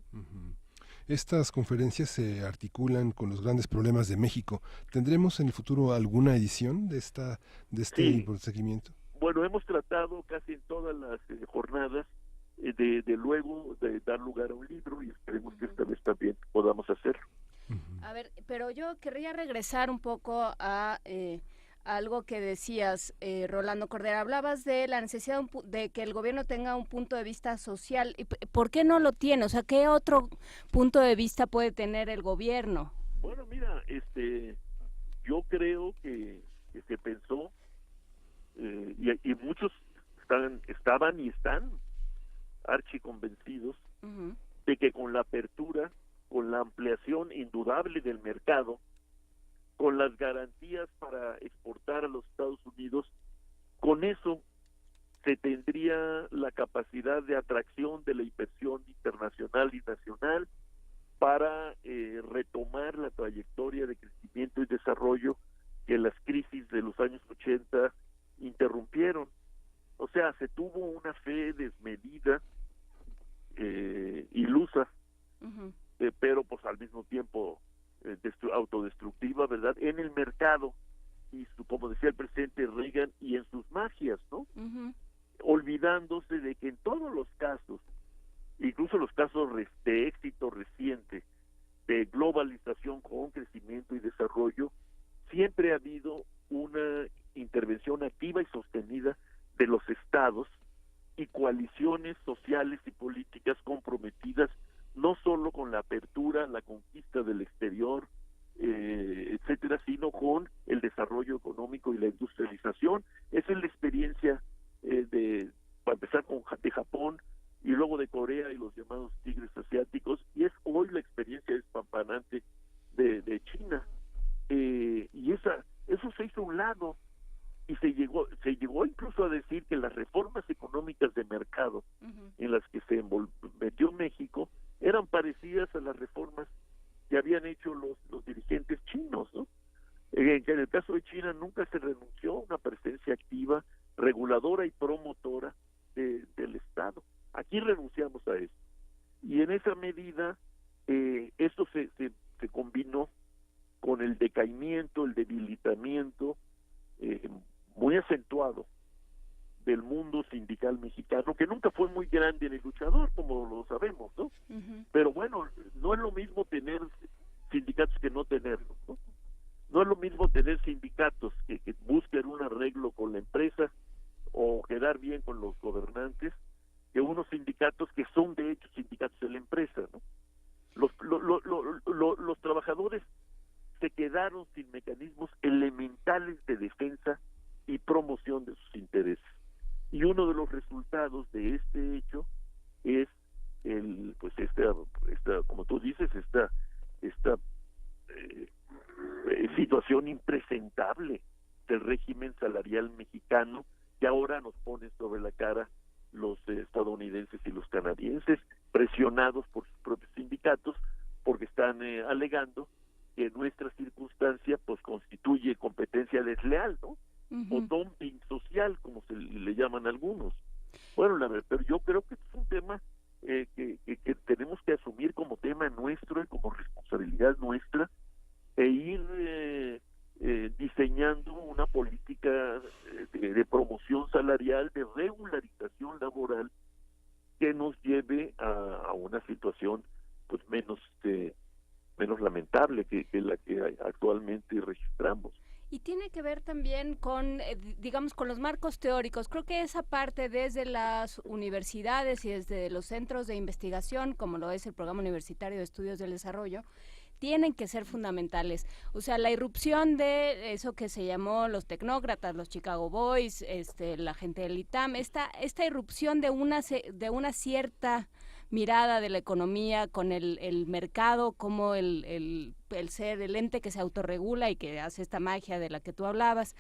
Estas conferencias se articulan con los grandes problemas de México. ¿Tendremos en el futuro alguna edición de este seguimiento? Bueno, hemos tratado casi en todas las jornadas de luego de dar lugar a un libro, y esperemos que esta vez también podamos hacerlo. A ver, pero yo querría regresar un poco a algo que decías, Rolando Cordera. Hablabas de la necesidad de que el gobierno tenga un punto de vista social. ¿Por qué no lo tiene? O sea, ¿qué otro punto de vista puede tener el gobierno? Bueno, mira, yo creo que se pensó, y muchos estaban y están archiconvencidos de que con la apertura, con la ampliación indudable del mercado, con las garantías para exportar a los Estados Unidos, con eso se tendría la capacidad de atracción de la inversión internacional y nacional para retomar la trayectoria de crecimiento y desarrollo que las crisis de los años 80 interrumpieron. O sea, se tuvo una fe desmedida, ilusa, pero pues al mismo tiempo autodestructiva, ¿verdad?, en el mercado y como decía el presidente Reagan, y en sus magias, ¿no? Olvidándose de que en todos los casos, incluso los casos de éxito reciente, de globalización con crecimiento y desarrollo, siempre ha habido una intervención activa y sostenida de los estados y coaliciones sociales y políticas comprometidas no solo con la apertura, la conquista del exterior, etcétera, sino con el desarrollo económico y la industrialización. Esa es la experiencia para empezar de Japón y luego de Corea y los llamados tigres asiáticos, y es hoy la experiencia despampanante de China. Y eso se hizo a un lado, y se llegó incluso a decir que las reformas económicas de mercado en las que se metió México eran parecidas a las reformas que habían hecho los dirigentes chinos, ¿no? En el caso de China nunca se renunció a una presencia activa, reguladora y promotora del Estado. Aquí renunciamos a eso. Y en esa medida, esto se combinó con el decaimiento, el debilitamiento muy acentuado del mundo sindical mexicano, que nunca fue muy grande en el luchador, como lo sabemos, ¿no? Pero bueno, no es lo mismo tener sindicatos que no tenerlos, ¿no? No es lo mismo tener sindicatos que busquen un arreglo con la empresa o quedar bien con los gobernantes, que unos sindicatos que son de hecho sindicatos de la empresa, ¿no? Los trabajadores se quedaron sin mecanismos elementales de defensa y promoción de sus intereses. Y uno de los resultados de este hecho es como tú dices, esta situación impresentable del régimen salarial mexicano, que ahora nos pone sobre la cara los estadounidenses y los canadienses, presionados por sus propios sindicatos, porque están alegando que nuestra circunstancia pues constituye competencia desleal, ¿no? O dumping social, como se le llaman algunos. Bueno, pero yo creo que es un tema que tenemos que asumir como tema nuestro y como responsabilidad nuestra, e ir diseñando una política de promoción salarial, de regularización laboral, que nos lleve a una situación pues menos lamentable que la que actualmente registramos. Y tiene que ver también con, digamos, con los marcos teóricos. Creo que esa parte desde las universidades y desde los centros de investigación, como lo es el Programa Universitario de Estudios del Desarrollo, tienen que ser fundamentales. O sea, la irrupción de eso que se llamó los tecnócratas, los Chicago Boys, la gente del ITAM, esta irrupción de una cierta mirada de la economía con el mercado como el ser el ente que se autorregula y que hace esta magia de la que tú hablabas,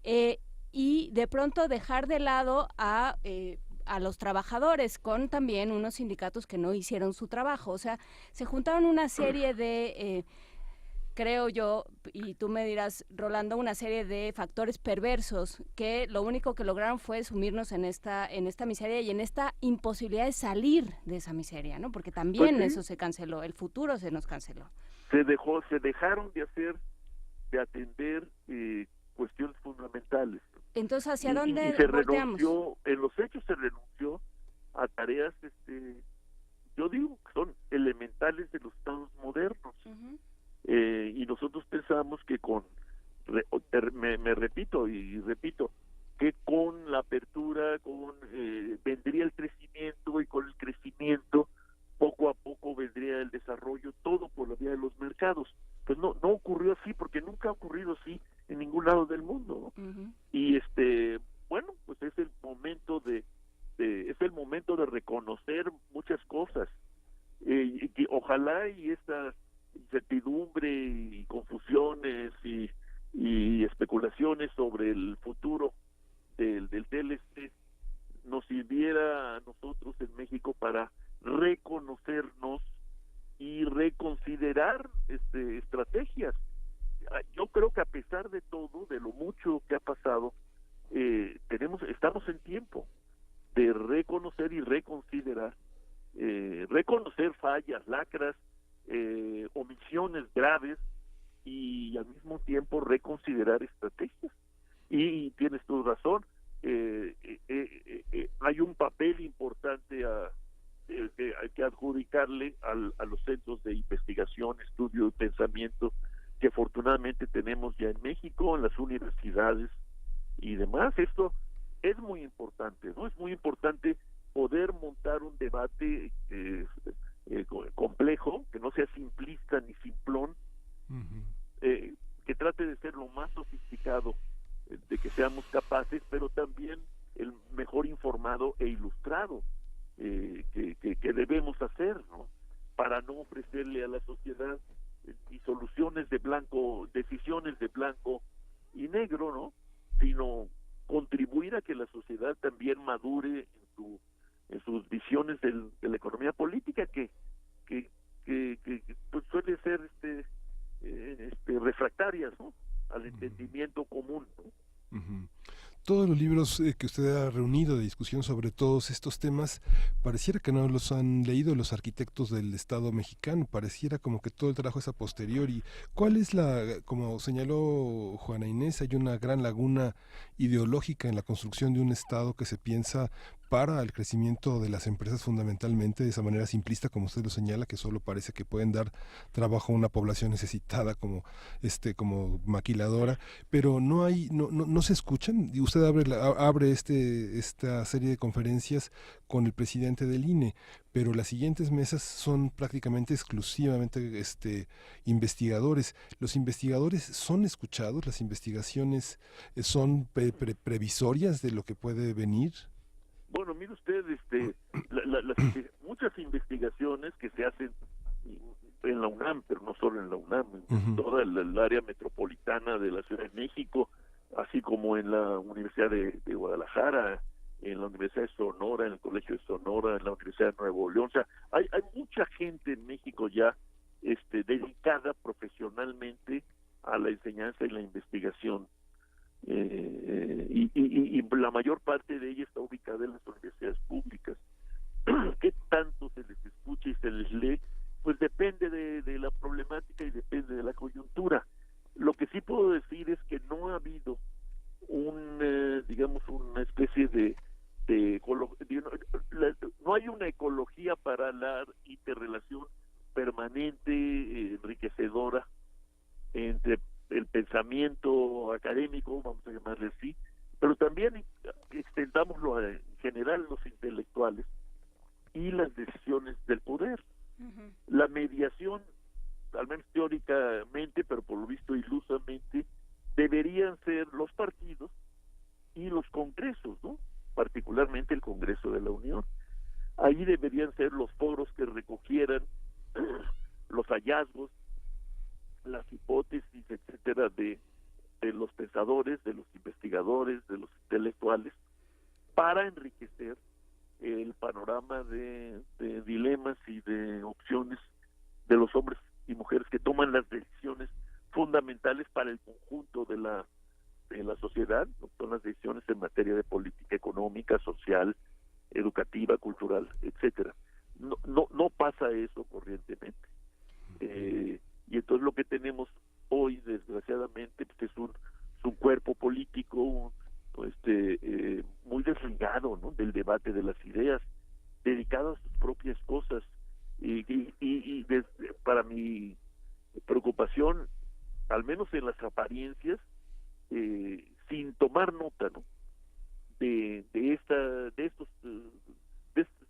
y de pronto dejar de lado a los trabajadores, con también unos sindicatos que no hicieron su trabajo. O sea, se juntaron una serie de, creo yo, y tú me dirás, Rolando, una serie de factores perversos que lo único que lograron fue sumirnos en esta miseria y en esta imposibilidad de salir de esa miseria, ¿no? Porque también pues sí, eso se canceló, el futuro se nos canceló. Se dejaron de atender cuestiones fundamentales. Entonces, ¿hacia dónde se volteamos? En los hechos se renunció a tareas, yo digo que son elementales de los estados modernos. Y nosotros pensamos que me repito, que con la apertura, vendría el crecimiento, y con el crecimiento poco a poco vendría el desarrollo, todo por la vía de los mercados. Pues no ocurrió así, porque nunca ha ocurrido así en ningún lado del mundo, ¿no? Y bueno, pues es el momento de reconocer muchas cosas. Y que ojalá y esta incertidumbre y confusiones y especulaciones sobre el futuro del TLC nos sirviera a nosotros en México para reconocernos y reconsiderar estrategias. Yo creo que a pesar de todo, de lo mucho que ha pasado, estamos en tiempo de reconocer y reconsiderar, reconocer fallas, lacras, omisiones graves y al mismo tiempo reconsiderar estrategias. Y tienes tu razón, hay un papel importante que hay que adjudicarle a los centros de investigación, estudio y pensamiento que afortunadamente tenemos ya en México, en las universidades y demás. Esto es muy importante, ¿no? Es muy importante poder montar un debate complejo, que no sea simplista ni simplón, que trate de ser lo más sofisticado de que seamos capaces, pero también el mejor informado e ilustrado que debemos hacer, ¿no? Para no ofrecerle a la sociedad y soluciones de blanco, decisiones de blanco y negro, ¿no? Sino contribuir a que la sociedad también madure en sus visiones de la economía política que pues suele ser refractarias, ¿no? Al entendimiento común, ¿no? Todos los libros que usted ha reunido de discusión sobre todos estos temas, pareciera que no los han leído los arquitectos del Estado mexicano, pareciera como que todo el trabajo es a posteriori. ¿Cuál es como señaló Juana Inés, hay una gran laguna ideológica en la construcción de un Estado que se piensa para el crecimiento de las empresas fundamentalmente de esa manera simplista como usted lo señala, que solo parece que pueden dar trabajo a una población necesitada como maquiladora, pero no se escuchan. Y usted abre esta serie de conferencias con el presidente del INE, pero las siguientes mesas son prácticamente exclusivamente investigadores. ¿Los investigadores son escuchados? ¿Las investigaciones son previsorias de lo que puede venir? Bueno, mire usted, muchas investigaciones que se hacen en la UNAM, pero no solo en la UNAM, en toda el área metropolitana de la Ciudad de México, así como en la Universidad de Guadalajara, en la Universidad de Sonora, en el Colegio de Sonora, en la Universidad de Nuevo León. O sea, hay mucha gente en México ya dedicada profesionalmente a la enseñanza y la investigación. Y la mayor parte de ella está ubicada en las universidades públicas. ¿Qué tanto se les escucha y se les lee? Pues depende de la problemática y depende de la coyuntura. Lo que sí puedo decir es que no ha habido una especie no hay una ecología para la interrelación permanente, enriquecedora entre el pensamiento académico, vamos a llamarle así, pero también extendámoslo en general los intelectuales y las decisiones del poder. La mediación, al menos teóricamente, pero por lo visto ilusamente, deberían ser los partidos y los congresos, ¿no? Particularmente el Congreso de la Unión. Ahí deberían ser los foros que recogieran los hallazgos, las hipótesis, etcétera, de los pensadores, de los investigadores, de los intelectuales, para enriquecer el panorama de dilemas y de opciones de los hombres y mujeres que toman las decisiones fundamentales para el conjunto de la sociedad, ¿no? Son las decisiones en materia de política económica, social, educativa, cultural, etcétera. No pasa eso corrientemente. Y entonces lo que tenemos hoy, desgraciadamente, pues es un cuerpo político muy desligado, ¿no? Del debate de las ideas, dedicado a sus propias cosas. Y para mi preocupación, al menos en las apariencias, sin tomar nota, ¿no? de estos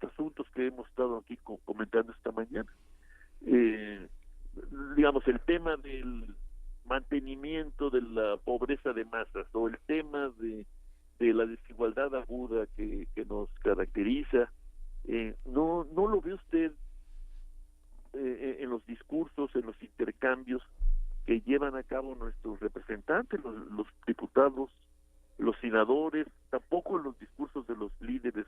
asuntos que hemos estado aquí comentando esta mañana. Digamos, el tema del mantenimiento de la pobreza de masas o el tema de la desigualdad aguda que nos caracteriza ¿No lo ve usted en los discursos, en los intercambios que llevan a cabo nuestros representantes, los diputados, los senadores, tampoco en los discursos de los líderes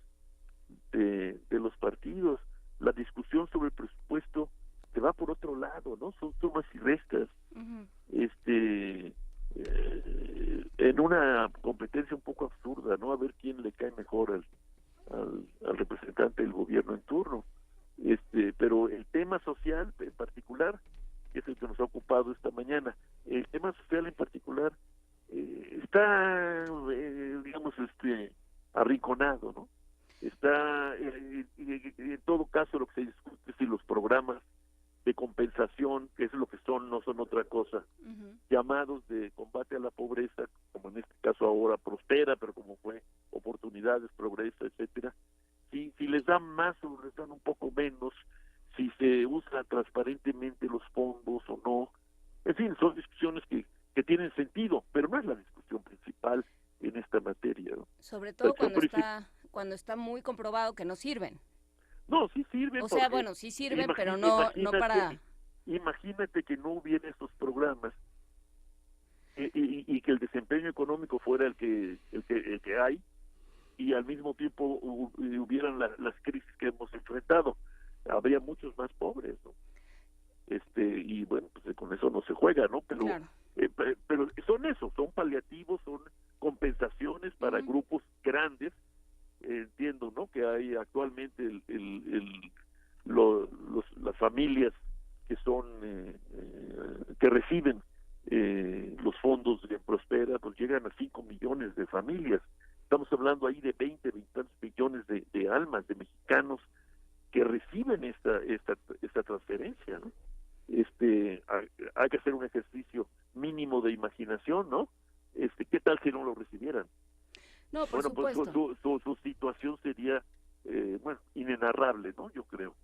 de los partidos? La discusión sobre el presupuesto se va por otro lado, ¿no? Son sumas y restas. En una competencia un poco absurda, ¿no? A ver quién le cae mejor al representante del gobierno en turno. Pero el tema social en particular, que es el que nos ha ocupado esta mañana, el tema social en particular está, digamos, arrinconado, ¿no? Está, en todo caso, lo que se discute es si los programas de compensación, que es lo que son, no son otra cosa, llamados de combate a la pobreza, como en este caso ahora Prospera, pero como fue Oportunidades, Progresa, etcétera, si les dan más o les dan un poco menos, si se usan transparentemente los fondos o no. En fin, son discusiones que tienen sentido, pero no es la discusión principal en esta materia, ¿no? Sobre todo cuando está muy comprobado que no sirven. No, sí sirven. O sea, bueno, sí sirven, pero no para... Imagínate que no hubiera estos programas y que el desempeño económico fuera el que hay, y al mismo tiempo hubieran las crisis que hemos enfrentado. Habría muchos más pobres, ¿no? Y bueno, pues con eso no se juega, ¿no? Pero claro. Pero son paliativos, son compensaciones para grupos grandes. Entiendo, ¿no? Que hay actualmente las familias que son que reciben los fondos de Prospera, pues llegan a 5 millones de familias. Estamos hablando ahí de 20 millones de almas, de mexicanos que reciben esta transferencia, ¿no? Hay que hacer un ejercicio mínimo de imaginación, ¿no? ¿Qué tal si no lo recibieran? No, por supuesto. Pues su situación sería, inenarrable, ¿no? Yo creo.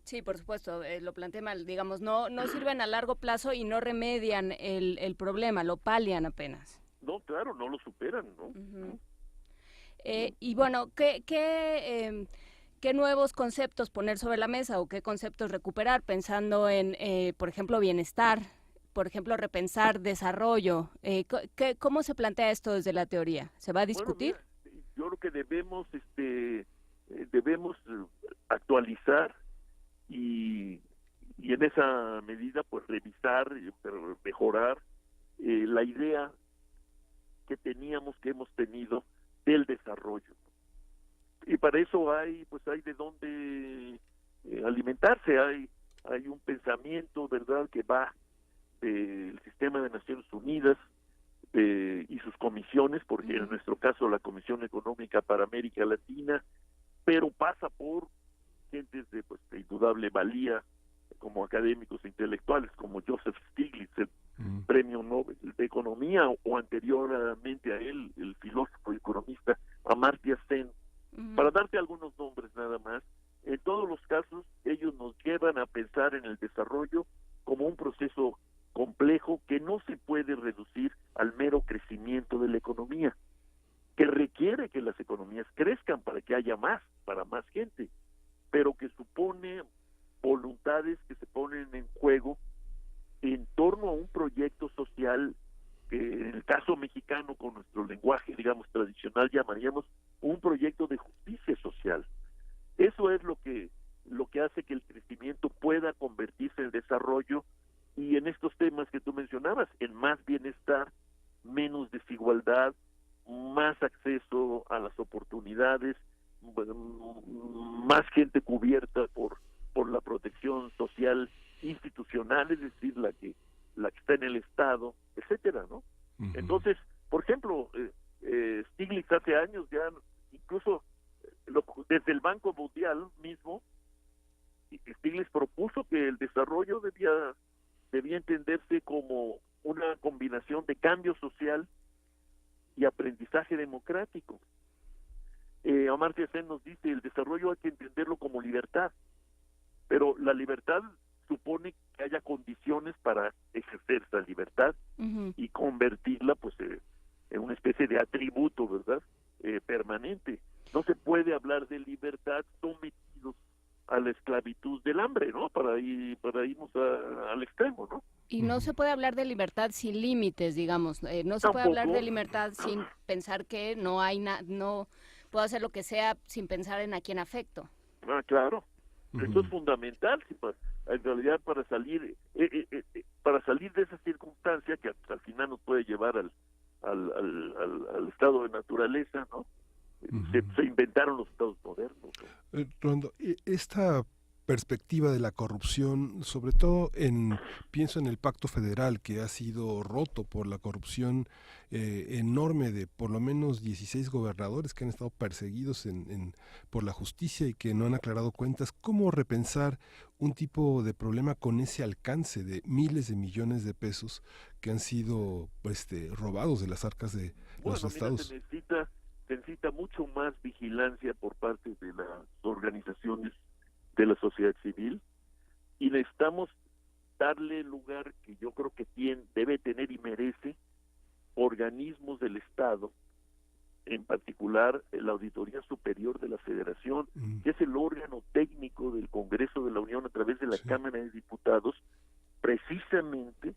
Sí, por supuesto, lo planteé mal. Digamos, no sirven a largo plazo y no remedian el problema, lo palian apenas. No, claro, no lo superan, ¿no? Y bueno, ¿qué nuevos conceptos poner sobre la mesa o qué conceptos recuperar pensando en, por ejemplo, bienestar, por ejemplo, repensar desarrollo? ¿Cómo se plantea esto desde la teoría? ¿Se va a discutir? Bueno, mira, yo creo que debemos actualizar y en esa medida pues revisar, mejorar la idea que hemos tenido del desarrollo. Y para eso hay de dónde alimentarse, hay un pensamiento, ¿verdad?, que va del sistema de Naciones Unidas y sus comisiones, porque en nuestro caso la Comisión Económica para América Latina, pero pasa por gentes de indudable valía, como académicos e intelectuales, como Joseph Stiglitz, el premio Nobel de Economía, o anteriormente a él, el filósofo y economista Amartya Sen, para darte algunos nombres nada más. En todos los casos, ellos nos llevan a pensar en el desarrollo como un proceso complejo que no se puede reducir al mero crecimiento de la economía, que requiere que las economías crezcan para que haya más, para más gente, pero que supone voluntades que se ponen en juego en torno a un proyecto social que en el caso mexicano, con nuestro lenguaje, digamos, tradicional, llamaríamos un proyecto de justicia social. Eso es lo que hace que el crecimiento pueda convertirse en desarrollo, y en estos temas que tú mencionabas, en más bienestar, menos desigualdad, más acceso a las oportunidades, más gente cubierta por la protección social institucional, es decir, la que está en el Estado, etcétera, ¿no? Entonces, por ejemplo, Stiglitz hace años ya, incluso desde el Banco Mundial mismo, Stiglitz propuso que el desarrollo debía entenderse como una combinación de cambio social y aprendizaje democrático. Amartya Sen nos dice, el desarrollo hay que entenderlo como libertad, pero la libertad supone que haya condiciones para ejercer esa libertad y convertirla pues en una especie de atributo, ¿verdad?, permanente. No se puede hablar de libertad sometidos a la esclavitud del hambre, ¿no? Para irnos al extremo, ¿no? Y no se puede hablar de libertad sin límites, digamos. No se puede hablar de libertad sin pensar que no puedo hacer lo que sea sin pensar en a quién afecto. Ah, claro. Eso es fundamental. En realidad, para salir de esa circunstancia que al final nos puede llevar al estado de naturaleza, ¿no? Se inventaron los estados modernos, ¿no? Rolando, esta perspectiva de la corrupción, sobre todo pienso en el Pacto Federal, que ha sido roto por la corrupción enorme de por lo menos 16 gobernadores que han estado perseguidos por la justicia y que no han aclarado cuentas. ¿Cómo repensar un tipo de problema con ese alcance de miles de millones de pesos que han sido robados de las arcas de los estados? Se necesita mucho más vigilancia por parte de las organizaciones de la sociedad civil, y necesitamos darle el lugar que yo creo que debe tener y merece organismos del Estado, en particular la Auditoría Superior de la Federación, que es el órgano técnico del Congreso de la Unión a través de la Cámara de Diputados, precisamente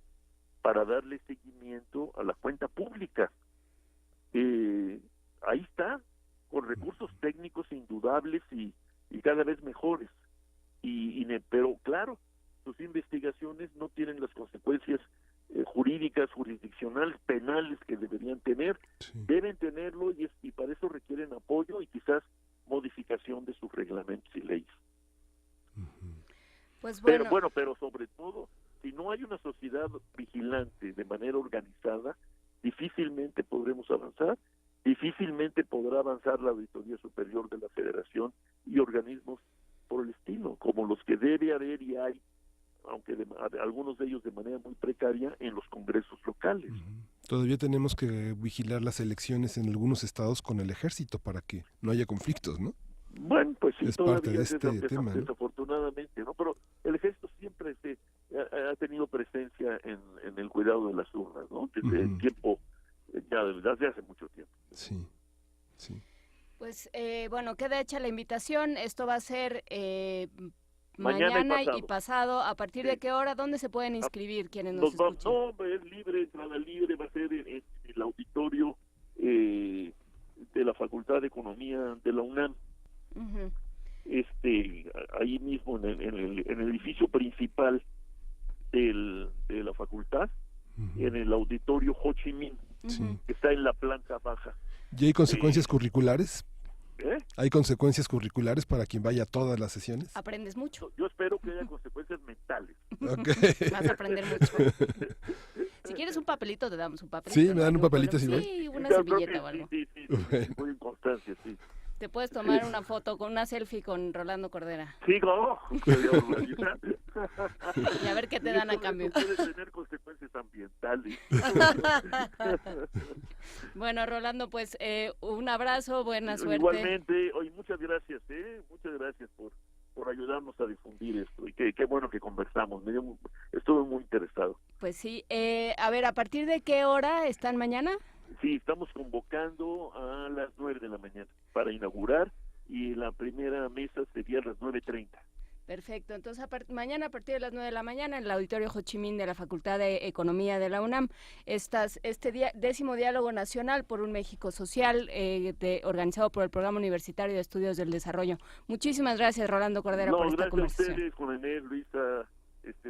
para darle seguimiento a la cuenta pública. Ahí está, con recursos técnicos indudables y cada vez mejores. Pero claro, sus investigaciones no tienen las consecuencias jurídicas, jurisdiccionales, penales que deberían tener. Deben tenerlo y para eso requieren apoyo y quizás modificación de sus reglamentos y leyes. Pues bueno. Pero sobre todo, si no hay una sociedad vigilante de manera organizada, difícilmente podremos avanzar. Difícilmente podrá avanzar la Auditoría Superior de la Federación y organismos por el estilo, como los que debe haber y hay, aunque algunos de ellos de manera muy precaria, en los congresos locales. Todavía tenemos que vigilar las elecciones en algunos estados con el ejército para que no haya conflictos, ¿no? Bueno, pues sí, es todavía parte de este tema, ¿no? Desafortunadamente, ¿no? Pero el ejército siempre ha tenido presencia en el cuidado de las urnas, ¿no? Desde el tiempo, desde hace mucho tiempo. Sí. Pues bueno, queda hecha la invitación. Esto va a ser mañana y pasado. ¿A partir de qué hora? ¿Dónde se pueden inscribir quienes nos escuchen? No, es libre, entrada libre. Va a ser en el auditorio de la Facultad de Economía de la UNAM. Ahí mismo en el edificio principal de la facultad, en el auditorio Ho Chi Minh, que está en la planta baja. ¿Y hay consecuencias curriculares? ¿Hay consecuencias curriculares para quien vaya a todas las sesiones? ¿Aprendes mucho? Yo espero que haya consecuencias mentales. Vas a aprender mucho. Si quieres un papelito, te damos un papelito. Sí, me dan un papelito. Sí, una servilleta o algo. Sí, muy en constancia, sí. Te puedes tomar una foto con una selfie con Rolando Cordera. Sí, no. Y a ver qué te dan a cambio. Puede tener consecuencias ambientales. Bueno, Rolando, pues un abrazo, buena suerte. Igualmente, muchas gracias, muchas gracias por ayudarnos a difundir esto, y qué bueno que conversamos, estuve muy interesado. Pues sí, a ver, ¿a partir de qué hora están mañana? Sí, estamos convocando a las 9 de la mañana para inaugurar, y la primera mesa sería a las 9:30. Perfecto, entonces mañana a partir de las 9 de la mañana en el auditorio Ho Chi Minh de la Facultad de Economía de la UNAM, este 10º Diálogo Nacional por un México Social, organizado por el Programa Universitario de Estudios del Desarrollo. Muchísimas gracias, Rolando Cordera, por esta conversación. Gracias a ustedes, Juan Enel, Luisa,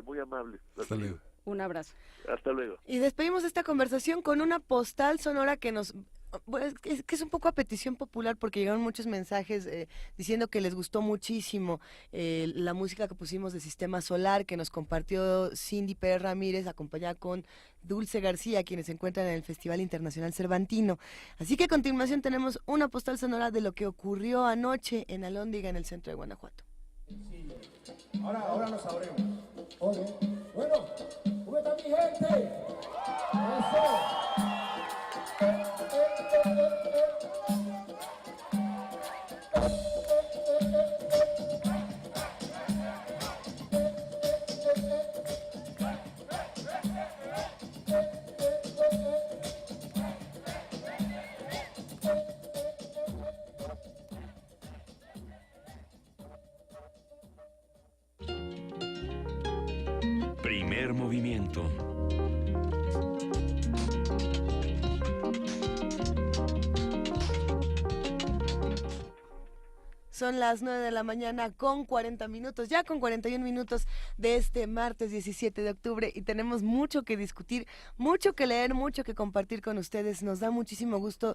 muy amables. Hasta luego. Un abrazo. Hasta luego. Y despedimos esta conversación con una postal sonora que es un poco a petición popular, porque llegaron muchos mensajes diciendo que les gustó muchísimo la música que pusimos de Sistema Solar, que nos compartió Cindy Pérez Ramírez, acompañada con Dulce García, quienes se encuentran en el Festival Internacional Cervantino. Así que a continuación tenemos una postal sonora de lo que ocurrió anoche en Alhóndiga, en el centro de Guanajuato. Sí. Ahora lo sabremos. Oye, bueno, ¿cómo está mi gente? Eso. Primer movimiento. Son las 9 de la mañana con 40 minutos, ya con 41 minutos de este martes 17 de octubre y tenemos mucho que discutir, mucho que leer, mucho que compartir con ustedes. Nos da muchísimo gusto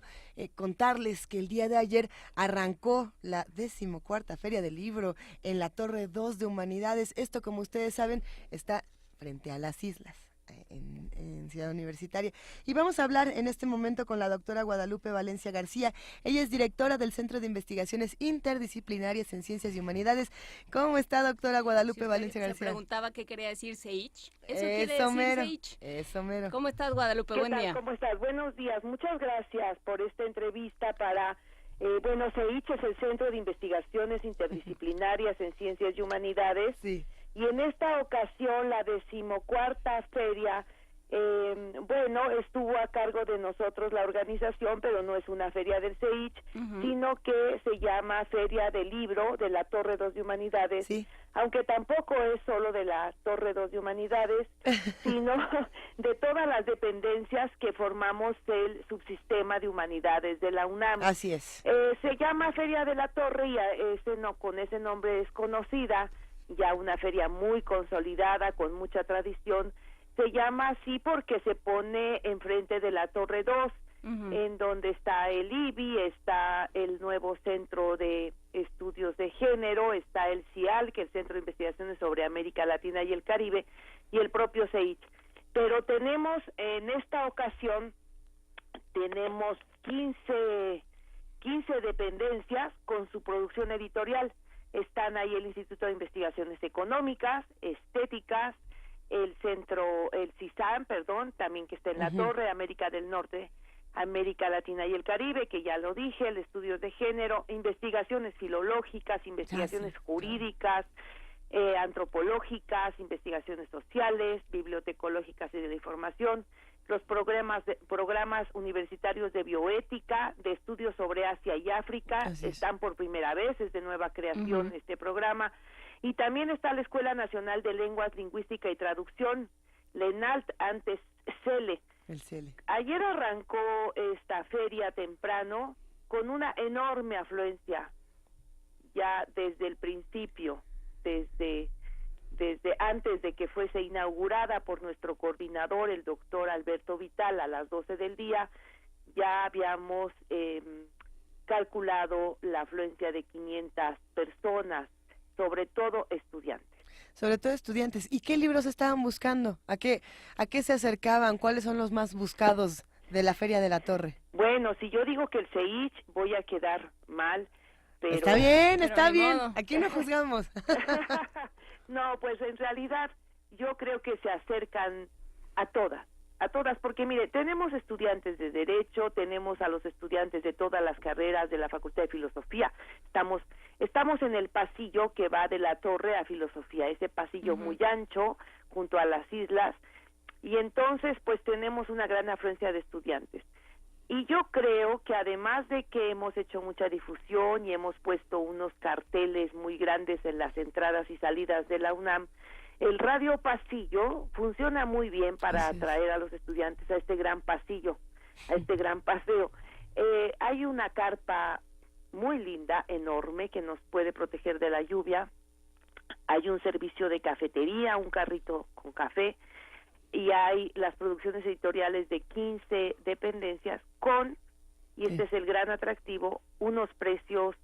contarles que el día de ayer arrancó la 14ª Feria del Libro en la Torre 2 de Humanidades. Esto, como ustedes saben, está frente a las islas. En Ciudad Universitaria. Y vamos a hablar en este momento con la doctora Guadalupe Valencia García. Ella es directora del Centro de Investigaciones Interdisciplinarias en Ciencias y Humanidades. ¿Cómo está, doctora Guadalupe Valencia García? Se preguntaba qué quería decir CEICH. Eso quiere decir mero, CEICH. Eso mero. ¿Cómo estás, Guadalupe? Buen día. ¿Cómo estás? Buenos días. Muchas gracias por esta entrevista para... CEICH es el Centro de Investigaciones Interdisciplinarias en Ciencias y Humanidades. Sí. Y en esta ocasión, la 14ª feria, estuvo a cargo de nosotros la organización, pero no es una feria del CEICH, sino que se llama Feria del Libro de la Torre 2 de Humanidades, aunque tampoco es solo de la Torre 2 de Humanidades, sino de todas las dependencias que formamos el subsistema de humanidades de la UNAM. Así es. Se llama Feria de la Torre y con ese nombre es conocida, ya una feria muy consolidada, con mucha tradición. Se llama así porque se pone enfrente de la Torre 2, en donde está el IBI, está el nuevo Centro de Estudios de Género, está el CIAL, que es el Centro de Investigaciones sobre América Latina y el Caribe, y el propio CEICH. Pero tenemos, en esta ocasión, tenemos 15 dependencias con su producción editorial. Están ahí el Instituto de Investigaciones Económicas, Estéticas, el CISAM, también que está en la Torre, América del Norte, América Latina y el Caribe, que ya lo dije, el Estudios de Género, investigaciones filológicas, investigaciones jurídicas, antropológicas, investigaciones sociales, bibliotecológicas y de la información, los programas universitarios de bioética, de estudios sobre Asia y África, están por primera vez, es de nueva creación este programa, y también está la Escuela Nacional de Lenguas, Lingüística y Traducción, LENALT, antes CELE. Ayer arrancó esta feria temprano con una enorme afluencia, ya desde el principio, desde antes de que fuese inaugurada por nuestro coordinador, el doctor Alberto Vital, a las 12 del día, ya habíamos calculado la afluencia de 500 personas, sobre todo estudiantes. Sobre todo estudiantes. ¿Y qué libros estaban buscando? ¿A qué se acercaban? ¿Cuáles son los más buscados de la Feria de la Torre? Bueno, si yo digo que el CEICH, voy a quedar mal, pero... Está bien. Aquí no juzgamos. No, pues en realidad yo creo que se acercan a todas, porque mire, tenemos estudiantes de Derecho, tenemos a los estudiantes de todas las carreras de la Facultad de Filosofía, estamos en el pasillo que va de la Torre a Filosofía, ese pasillo muy ancho, junto a las islas, y entonces pues tenemos una gran afluencia de estudiantes. Y yo creo que además de que hemos hecho mucha difusión y hemos puesto unos carteles muy grandes en las entradas y salidas de la UNAM, el radio pasillo funciona muy bien para atraer a los estudiantes a este gran pasillo, a este gran paseo. Hay una carpa muy linda, enorme, que nos puede proteger de la lluvia. Hay un servicio de cafetería, un carrito con café, y hay las producciones editoriales de 15 dependencias y este es el gran atractivo, unos precios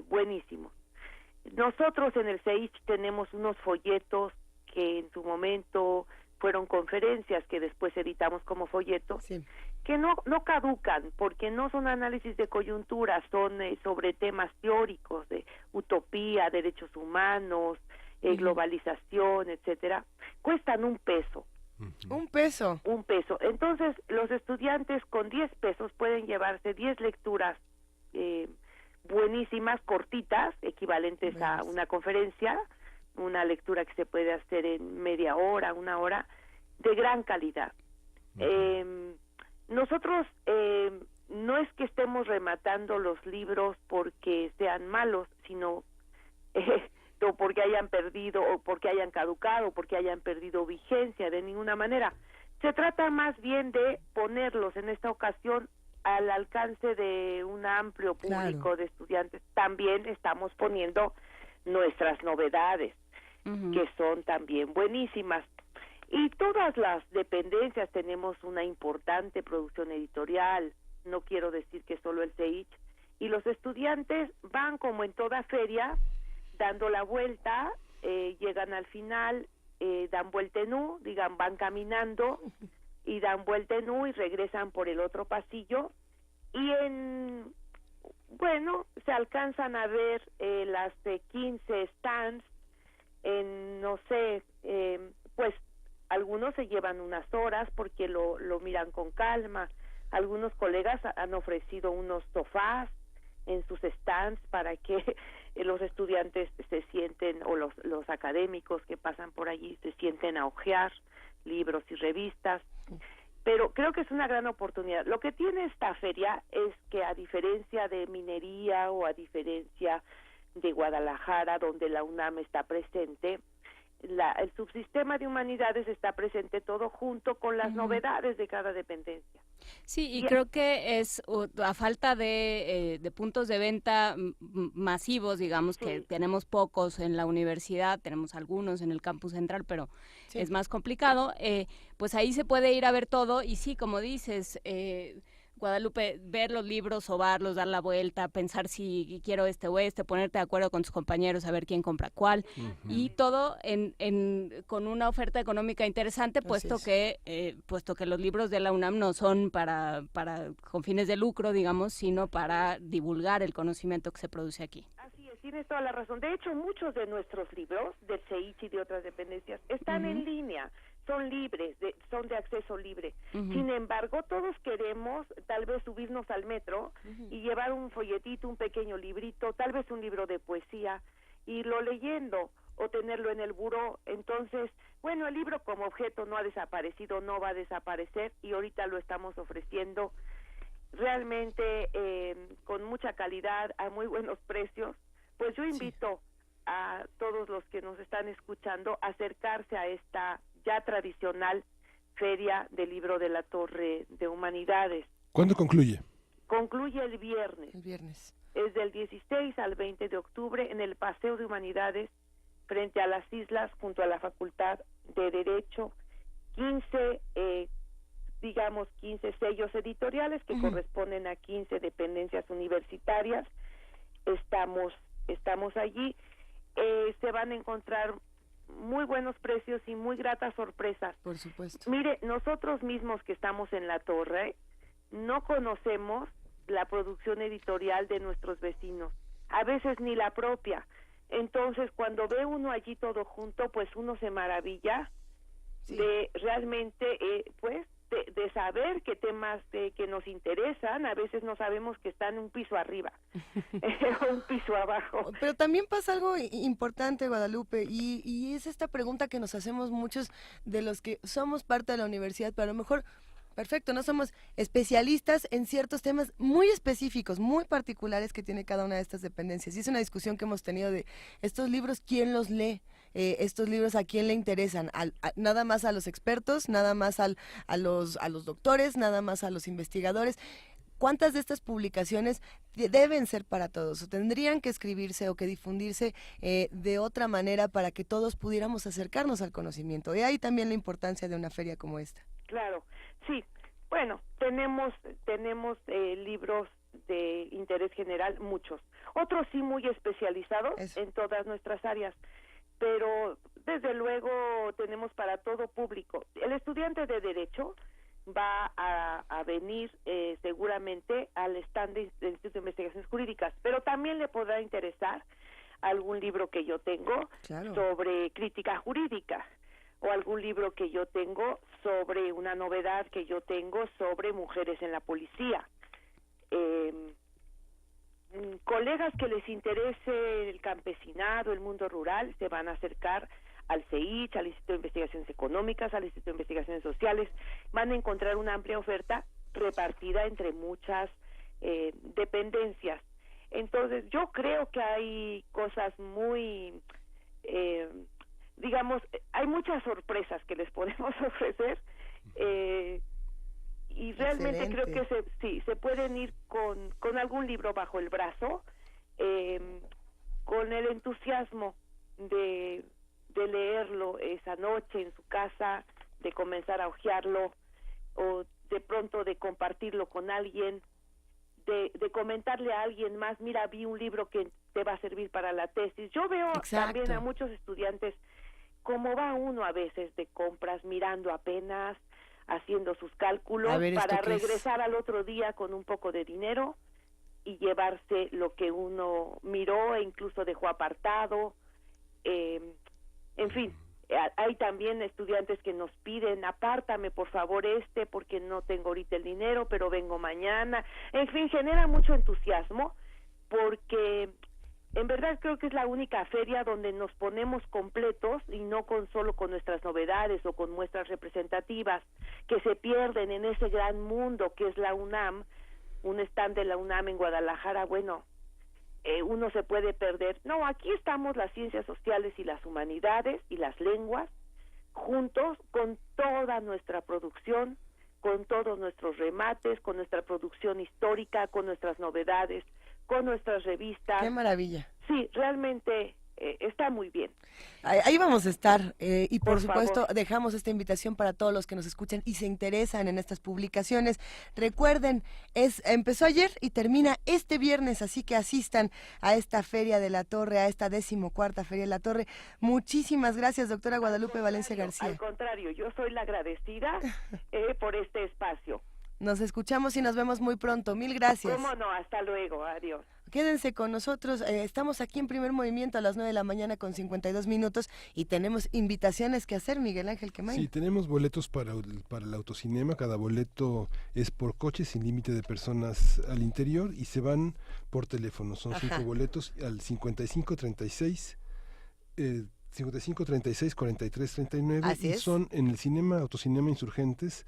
buenísimos. Nosotros en el CEICH tenemos unos folletos que en su momento fueron conferencias que después editamos como folletos, que no caducan porque no son análisis de coyuntura, son sobre temas teóricos de utopía, derechos humanos, globalización, etcétera. Cuestan $1. ¿1 peso? $1 peso. Entonces, los estudiantes con 10 pesos pueden llevarse 10 lecturas buenísimas, cortitas, equivalentes a una conferencia, una lectura que se puede hacer en media hora, 1 hora, de gran calidad. Nosotros no es que estemos rematando los libros porque sean malos, sino defecto, porque hayan perdido o porque hayan caducado, porque hayan perdido vigencia, de ninguna manera. Se trata más bien de ponerlos en esta ocasión al alcance de un amplio público de estudiantes. También estamos poniendo nuestras novedades, que son también buenísimas. Y todas las dependencias tenemos una importante producción editorial, no quiero decir que solo el CEICH, y los estudiantes van como en toda feria, dando la vuelta, llegan al final, dan vuelta en U, van caminando y dan vuelta en U y regresan por el otro pasillo, y se alcanzan a ver las 15 stands, no sé, pues algunos se llevan unas horas porque lo miran con calma. Algunos colegas han ofrecido unos sofás en sus stands para que los estudiantes se sienten, o los académicos que pasan por allí se sienten a hojear libros y revistas. Pero creo que es una gran oportunidad. Lo que tiene esta feria es que, a diferencia de Minería o a diferencia de Guadalajara, donde la UNAM está presente, el subsistema de humanidades está presente todo junto con las novedades de cada dependencia. Sí, y creo que es a falta de puntos de venta masivos, digamos, que tenemos pocos en la universidad, tenemos algunos en el campus central, pero es más complicado, pues ahí se puede ir a ver todo, y sí, como dices, Guadalupe, ver los libros, sobarlos, dar la vuelta, pensar si quiero este o este, ponerte de acuerdo con tus compañeros a ver quién compra cuál, y todo con una oferta económica interesante, puesto que los libros de la UNAM no son con fines de lucro, digamos, sino para divulgar el conocimiento que se produce aquí. Así es, tienes toda la razón. De hecho, muchos de nuestros libros, del CEICH y de otras dependencias, están en línea. Son libres, son de acceso libre. Sin embargo, todos queremos tal vez subirnos al metro y llevar un folletito, un pequeño librito, tal vez un libro de poesía, irlo leyendo o tenerlo en el buró. Entonces, el libro como objeto no ha desaparecido, no va a desaparecer, y ahorita lo estamos ofreciendo realmente con mucha calidad, a muy buenos precios. Pues yo invito a todos los que nos están escuchando a acercarse a esta ya tradicional Feria del Libro de la Torre de Humanidades. ¿Cuándo concluye? Concluye el viernes. Es del 16 al 20 de octubre en el Paseo de Humanidades, frente a las islas, junto a la Facultad de Derecho. 15 sellos editoriales que corresponden a 15 dependencias universitarias. Estamos allí. Se van a encontrar muy buenos precios y muy gratas sorpresas. Por supuesto. Mire, nosotros mismos que estamos en la torre no conocemos la producción editorial de nuestros vecinos, a veces ni la propia. Entonces, cuando ve uno allí todo junto, pues uno se maravilla de realmente, de saber qué temas que nos interesan. A veces no sabemos que están un piso arriba o un piso abajo. Pero también pasa algo importante, Guadalupe, y es esta pregunta que nos hacemos muchos de los que somos parte de la universidad, pero a lo mejor, perfecto, no somos especialistas en ciertos temas muy específicos, muy particulares que tiene cada una de estas dependencias. Y es una discusión que hemos tenido de estos libros, ¿quién los lee? Estos libros, ¿a quién le interesan? Nada más a los expertos, nada más a los doctores, nada más a los investigadores. ¿Cuántas de estas publicaciones deben ser para todos, o tendrían que escribirse o que difundirse de otra manera para que todos pudiéramos acercarnos al conocimiento? Y ahí también la importancia de una feria como esta. Claro, sí. Bueno, tenemos libros de interés general, muchos. Otros sí muy especializados en todas nuestras áreas, pero desde luego tenemos para todo público. El estudiante de Derecho va a venir seguramente al stand del Instituto de Investigaciones Jurídicas, pero también le podrá interesar algún libro que yo tengo sobre crítica jurídica, o algún libro que yo tengo sobre una novedad que yo tengo sobre mujeres en la policía. Colegas que les interese el campesinado, el mundo rural, se van a acercar al CEICH, al Instituto de Investigaciones Económicas, al Instituto de Investigaciones Sociales. Van a encontrar una amplia oferta repartida entre muchas dependencias. Entonces, yo creo que hay cosas muy digamos, hay muchas sorpresas que les podemos ofrecer, y realmente Excelente. creo que se pueden ir con algún libro bajo el brazo, con el entusiasmo de leerlo esa noche en su casa, de comenzar a hojearlo, o de pronto de compartirlo con alguien, de comentarle a alguien más, mira, vi un libro que te va a servir para la tesis. Yo veo también a muchos estudiantes, como va uno a veces de compras, mirando apenas, haciendo sus cálculos, A ver, ¿esto para qué es? regresar al otro día con un poco de dinero y llevarse lo que uno miró e incluso dejó apartado. En fin, hay también estudiantes que nos piden, apártame por favor porque no tengo ahorita el dinero, pero vengo mañana. En fin, genera mucho entusiasmo, porque en verdad creo que es la única feria donde nos ponemos completos y no solo con nuestras novedades o con muestras representativas que se pierden en ese gran mundo que es la UNAM. Un stand de la UNAM en Guadalajara, bueno, uno se puede perder. No, aquí estamos las ciencias sociales y las humanidades y las lenguas juntos con toda nuestra producción, con todos nuestros remates, con nuestra producción histórica, con nuestras novedades, con nuestras revistas. ¡Qué maravilla! Sí, realmente está muy bien. Ahí vamos a estar, y por supuesto favor. dejamos esta invitación para todos los que nos escuchan y se interesan en estas publicaciones. Recuerden, empezó ayer y termina este viernes, así que asistan a esta Feria de la Torre, a esta 14ª Feria de la Torre. Muchísimas gracias, doctora Guadalupe Valencia García. Al contrario, yo soy la agradecida por este espacio. Nos escuchamos y nos vemos muy pronto. Mil gracias. ¿Cómo no? Hasta luego. Adiós. Quédense con nosotros, estamos aquí en Primer Movimiento a las 9 de la mañana con 52 minutos y tenemos invitaciones que hacer, Miguel Ángel Quemain. Sí, tenemos boletos para el autocinema, cada boleto es por coche sin límite de personas al interior y se van por teléfono, son 5 boletos al 5536 43 39 Así y es. son en el Autocinema Insurgentes,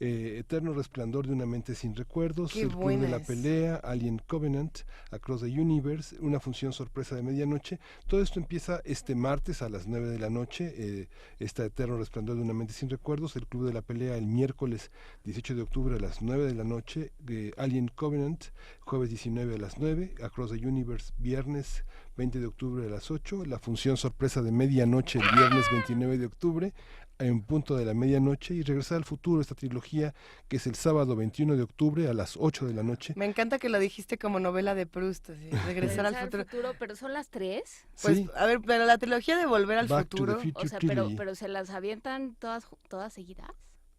Eterno Resplandor de una mente sin recuerdos, Qué El Club de la buenas. Pelea, Alien Covenant, Across the Universe, una función sorpresa de medianoche. Todo esto empieza este martes a las 9 de la noche, está Eterno Resplandor de una mente sin recuerdos, El Club de la Pelea el miércoles 18 de octubre a las 9 de la noche, Alien Covenant jueves 19 a las 9, Across the Universe viernes 20 de octubre a las 8, la función sorpresa de medianoche el viernes 29 de octubre, en punto de la medianoche, y Regresar al Futuro, esta trilogía que es el sábado 21 de octubre a las 8 de la noche. Me encanta que lo dijiste como novela de Proust, así, Regresar al Futuro. Pero son las 3. Pues, Sí. a ver, pero la trilogía de Volver al Back to the Futuro. Future O sea, Trilogy. pero se las avientan todas seguidas.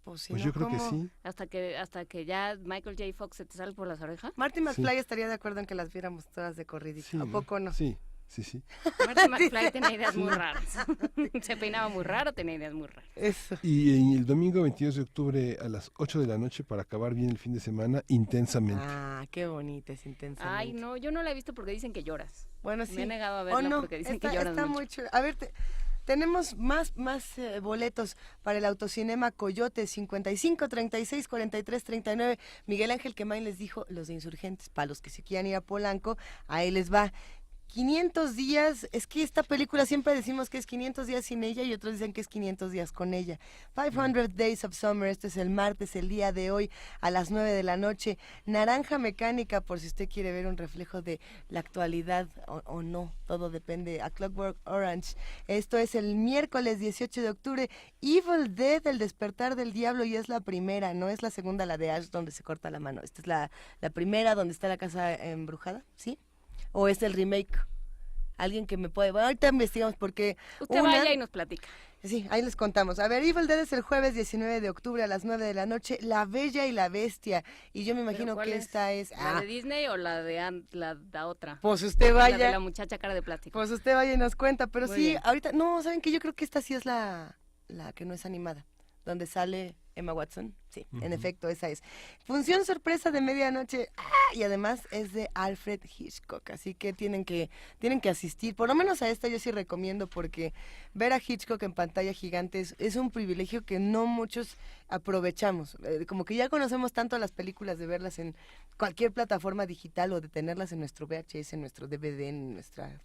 Pues, Pues yo creo que sí. Hasta que ya Michael J. Fox se te sale por las orejas. Marty McFly estaría de acuerdo en que las viéramos todas de corridito. Sí, ¿A poco no? Sí, sí. Marty McFly tenía ideas muy raras. Se peinaba muy raro, tenía ideas muy raras. Eso. Y el domingo 22 de octubre a las 8 de la noche para acabar bien el fin de semana, Intensamente. Ah, qué bonita es Intensamente. Ay, no, yo no la he visto porque dicen que lloras. Bueno, sí. Me he negado a ¿O verla no? porque dicen está, que lloras está mucho. muy chulo. A ver, tenemos más boletos para el Autocinema Coyote, 55 36 43 39. Miguel Ángel Quemain les dijo, los de Insurgentes, para los que se quieran ir a Polanco, ahí les va. 500 días, es que esta película siempre decimos que es 500 días sin ella y otros dicen que es 500 días con ella. 500 Days of Summer, este es el martes, el día de hoy, a las 9 de la noche. Naranja Mecánica, por si usted quiere ver un reflejo de la actualidad o no, todo depende. A Clockwork Orange, esto es el miércoles 18 de octubre. Evil Dead, El Despertar del Diablo, y es la primera, no es la segunda, la de Ash, donde se corta la mano. Esta es la primera, donde está la casa embrujada, ¿sí? ¿O es el remake? Alguien que me puede... Bueno, ahorita investigamos porque... Usted vaya y nos platica. Sí, ahí les contamos. A ver, Evil Dead es el jueves 19 de octubre a las 9 de la noche. La Bella y la Bestia. Y yo me imagino que esta es... ¿La de Disney o la de la otra? Pues usted vaya... La de la muchacha cara de plástico. Pues usted vaya y nos cuenta. Pero Muy sí, bien. ahorita... No, ¿saben qué? Yo creo que esta sí es la que no es animada. Donde sale Emma Watson. Sí, en efecto, esa es. Función sorpresa de medianoche. Y además es de Alfred Hitchcock. Así que tienen que asistir. Por lo menos a esta yo sí recomiendo, porque ver a Hitchcock en pantalla gigante es un privilegio que no muchos aprovechamos. Como que ya conocemos tanto las películas de verlas en cualquier plataforma digital o de tenerlas en nuestro VHS, en nuestro DVD, en nuestra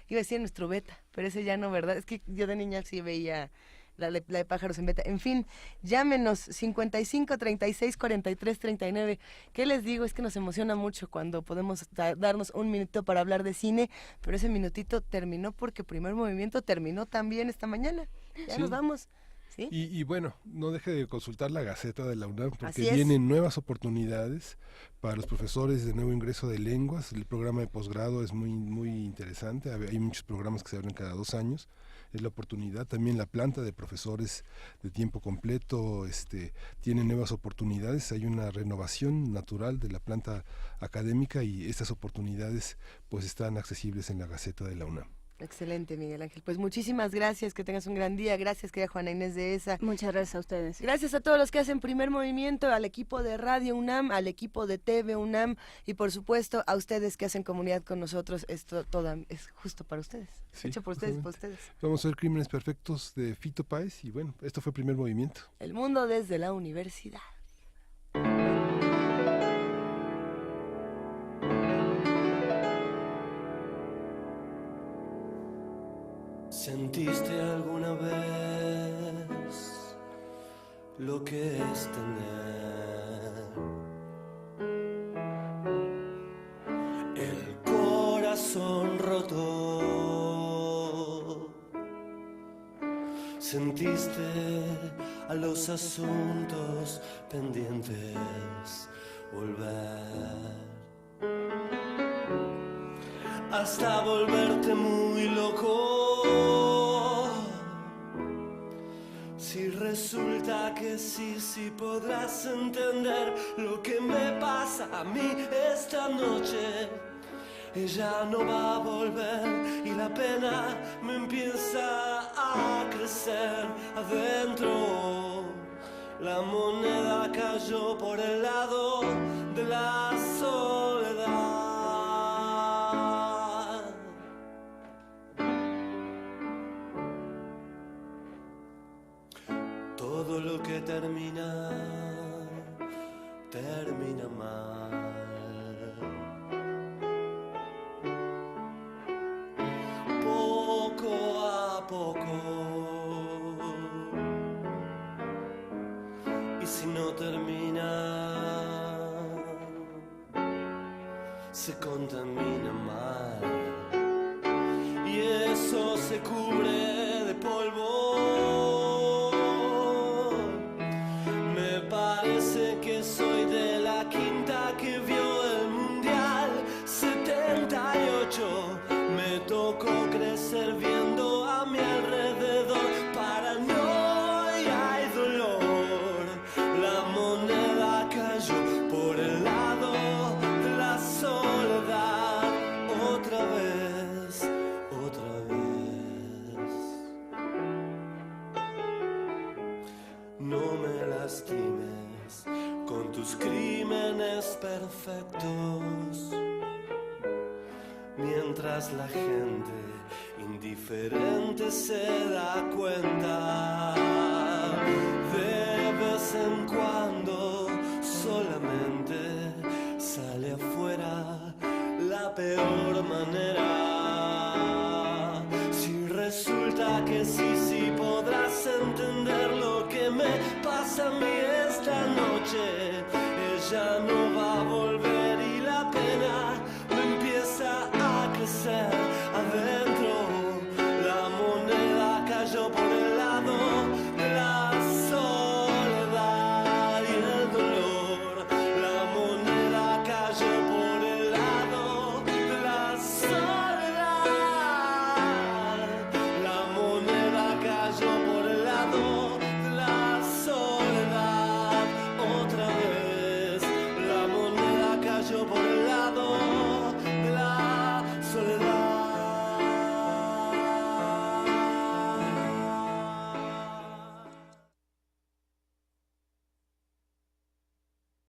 Iba a decir nuestro beta, pero ese ya no, ¿verdad? Es que yo de niña sí veía la de pájaros en beta. En fin, llámenos 55 36 43 39. ¿Qué les digo? Es que nos emociona mucho cuando podemos darnos un minuto para hablar de cine, pero ese minutito terminó porque Primer Movimiento terminó también esta mañana. Ya Sí. nos vamos. ¿Sí? Y bueno, no deje de consultar la Gaceta de la UNAM Así porque es. vienen nuevas oportunidades para los profesores de nuevo ingreso de lenguas. El programa de posgrado es muy interesante. Hay muchos programas que se abren cada 2 años. Es la oportunidad. También la planta de profesores de tiempo completo tiene nuevas oportunidades. Hay una renovación natural de la planta académica y estas oportunidades pues están accesibles en la Gaceta de la UNAM. Excelente, Miguel Ángel. Pues muchísimas gracias, que tengas un gran día. Gracias, querida Juana Inés de ESA. Muchas gracias a ustedes. Gracias a todos los que hacen Primer Movimiento, al equipo de Radio UNAM, al equipo de TV UNAM y por supuesto a ustedes que hacen comunidad con nosotros. Esto todo es justo para ustedes. Sí, Hecho por ustedes, por justamente. ustedes. Vamos a ver Crímenes Perfectos de Fito Páez y bueno, esto fue Primer Movimiento. El mundo desde la universidad. ¿Sentiste alguna vez lo que es tener el corazón roto? ¿Sentiste a los asuntos pendientes volver? Hasta volverte muy loco. Si resulta que sí podrás entender lo que me pasa a mí esta noche. Ella no va a volver y la pena me empieza a crecer adentro. La moneda cayó por el lado de la soledad. Todo lo que termina, termina mal. Poco a poco. Y si no termina, se contamina mal. Y eso se cubre de polvo. Me parece que soy de la quinta que vio el Mundial 78. Me tocó crecer viendo a mi alrededor paranoia y dolor. La moneda cayó por el lado de la soledad. Otra vez, otra vez. No me lastimes con tus crímenes perfectos. Mientras la gente indiferente se da cuenta, de vez en cuando solamente sale afuera la peor manera. Si resulta que sí podrás entender lo que me pasa a mí esta noche. Ella no va a volver y la pena me empieza a crecer adentro. La moneda cayó por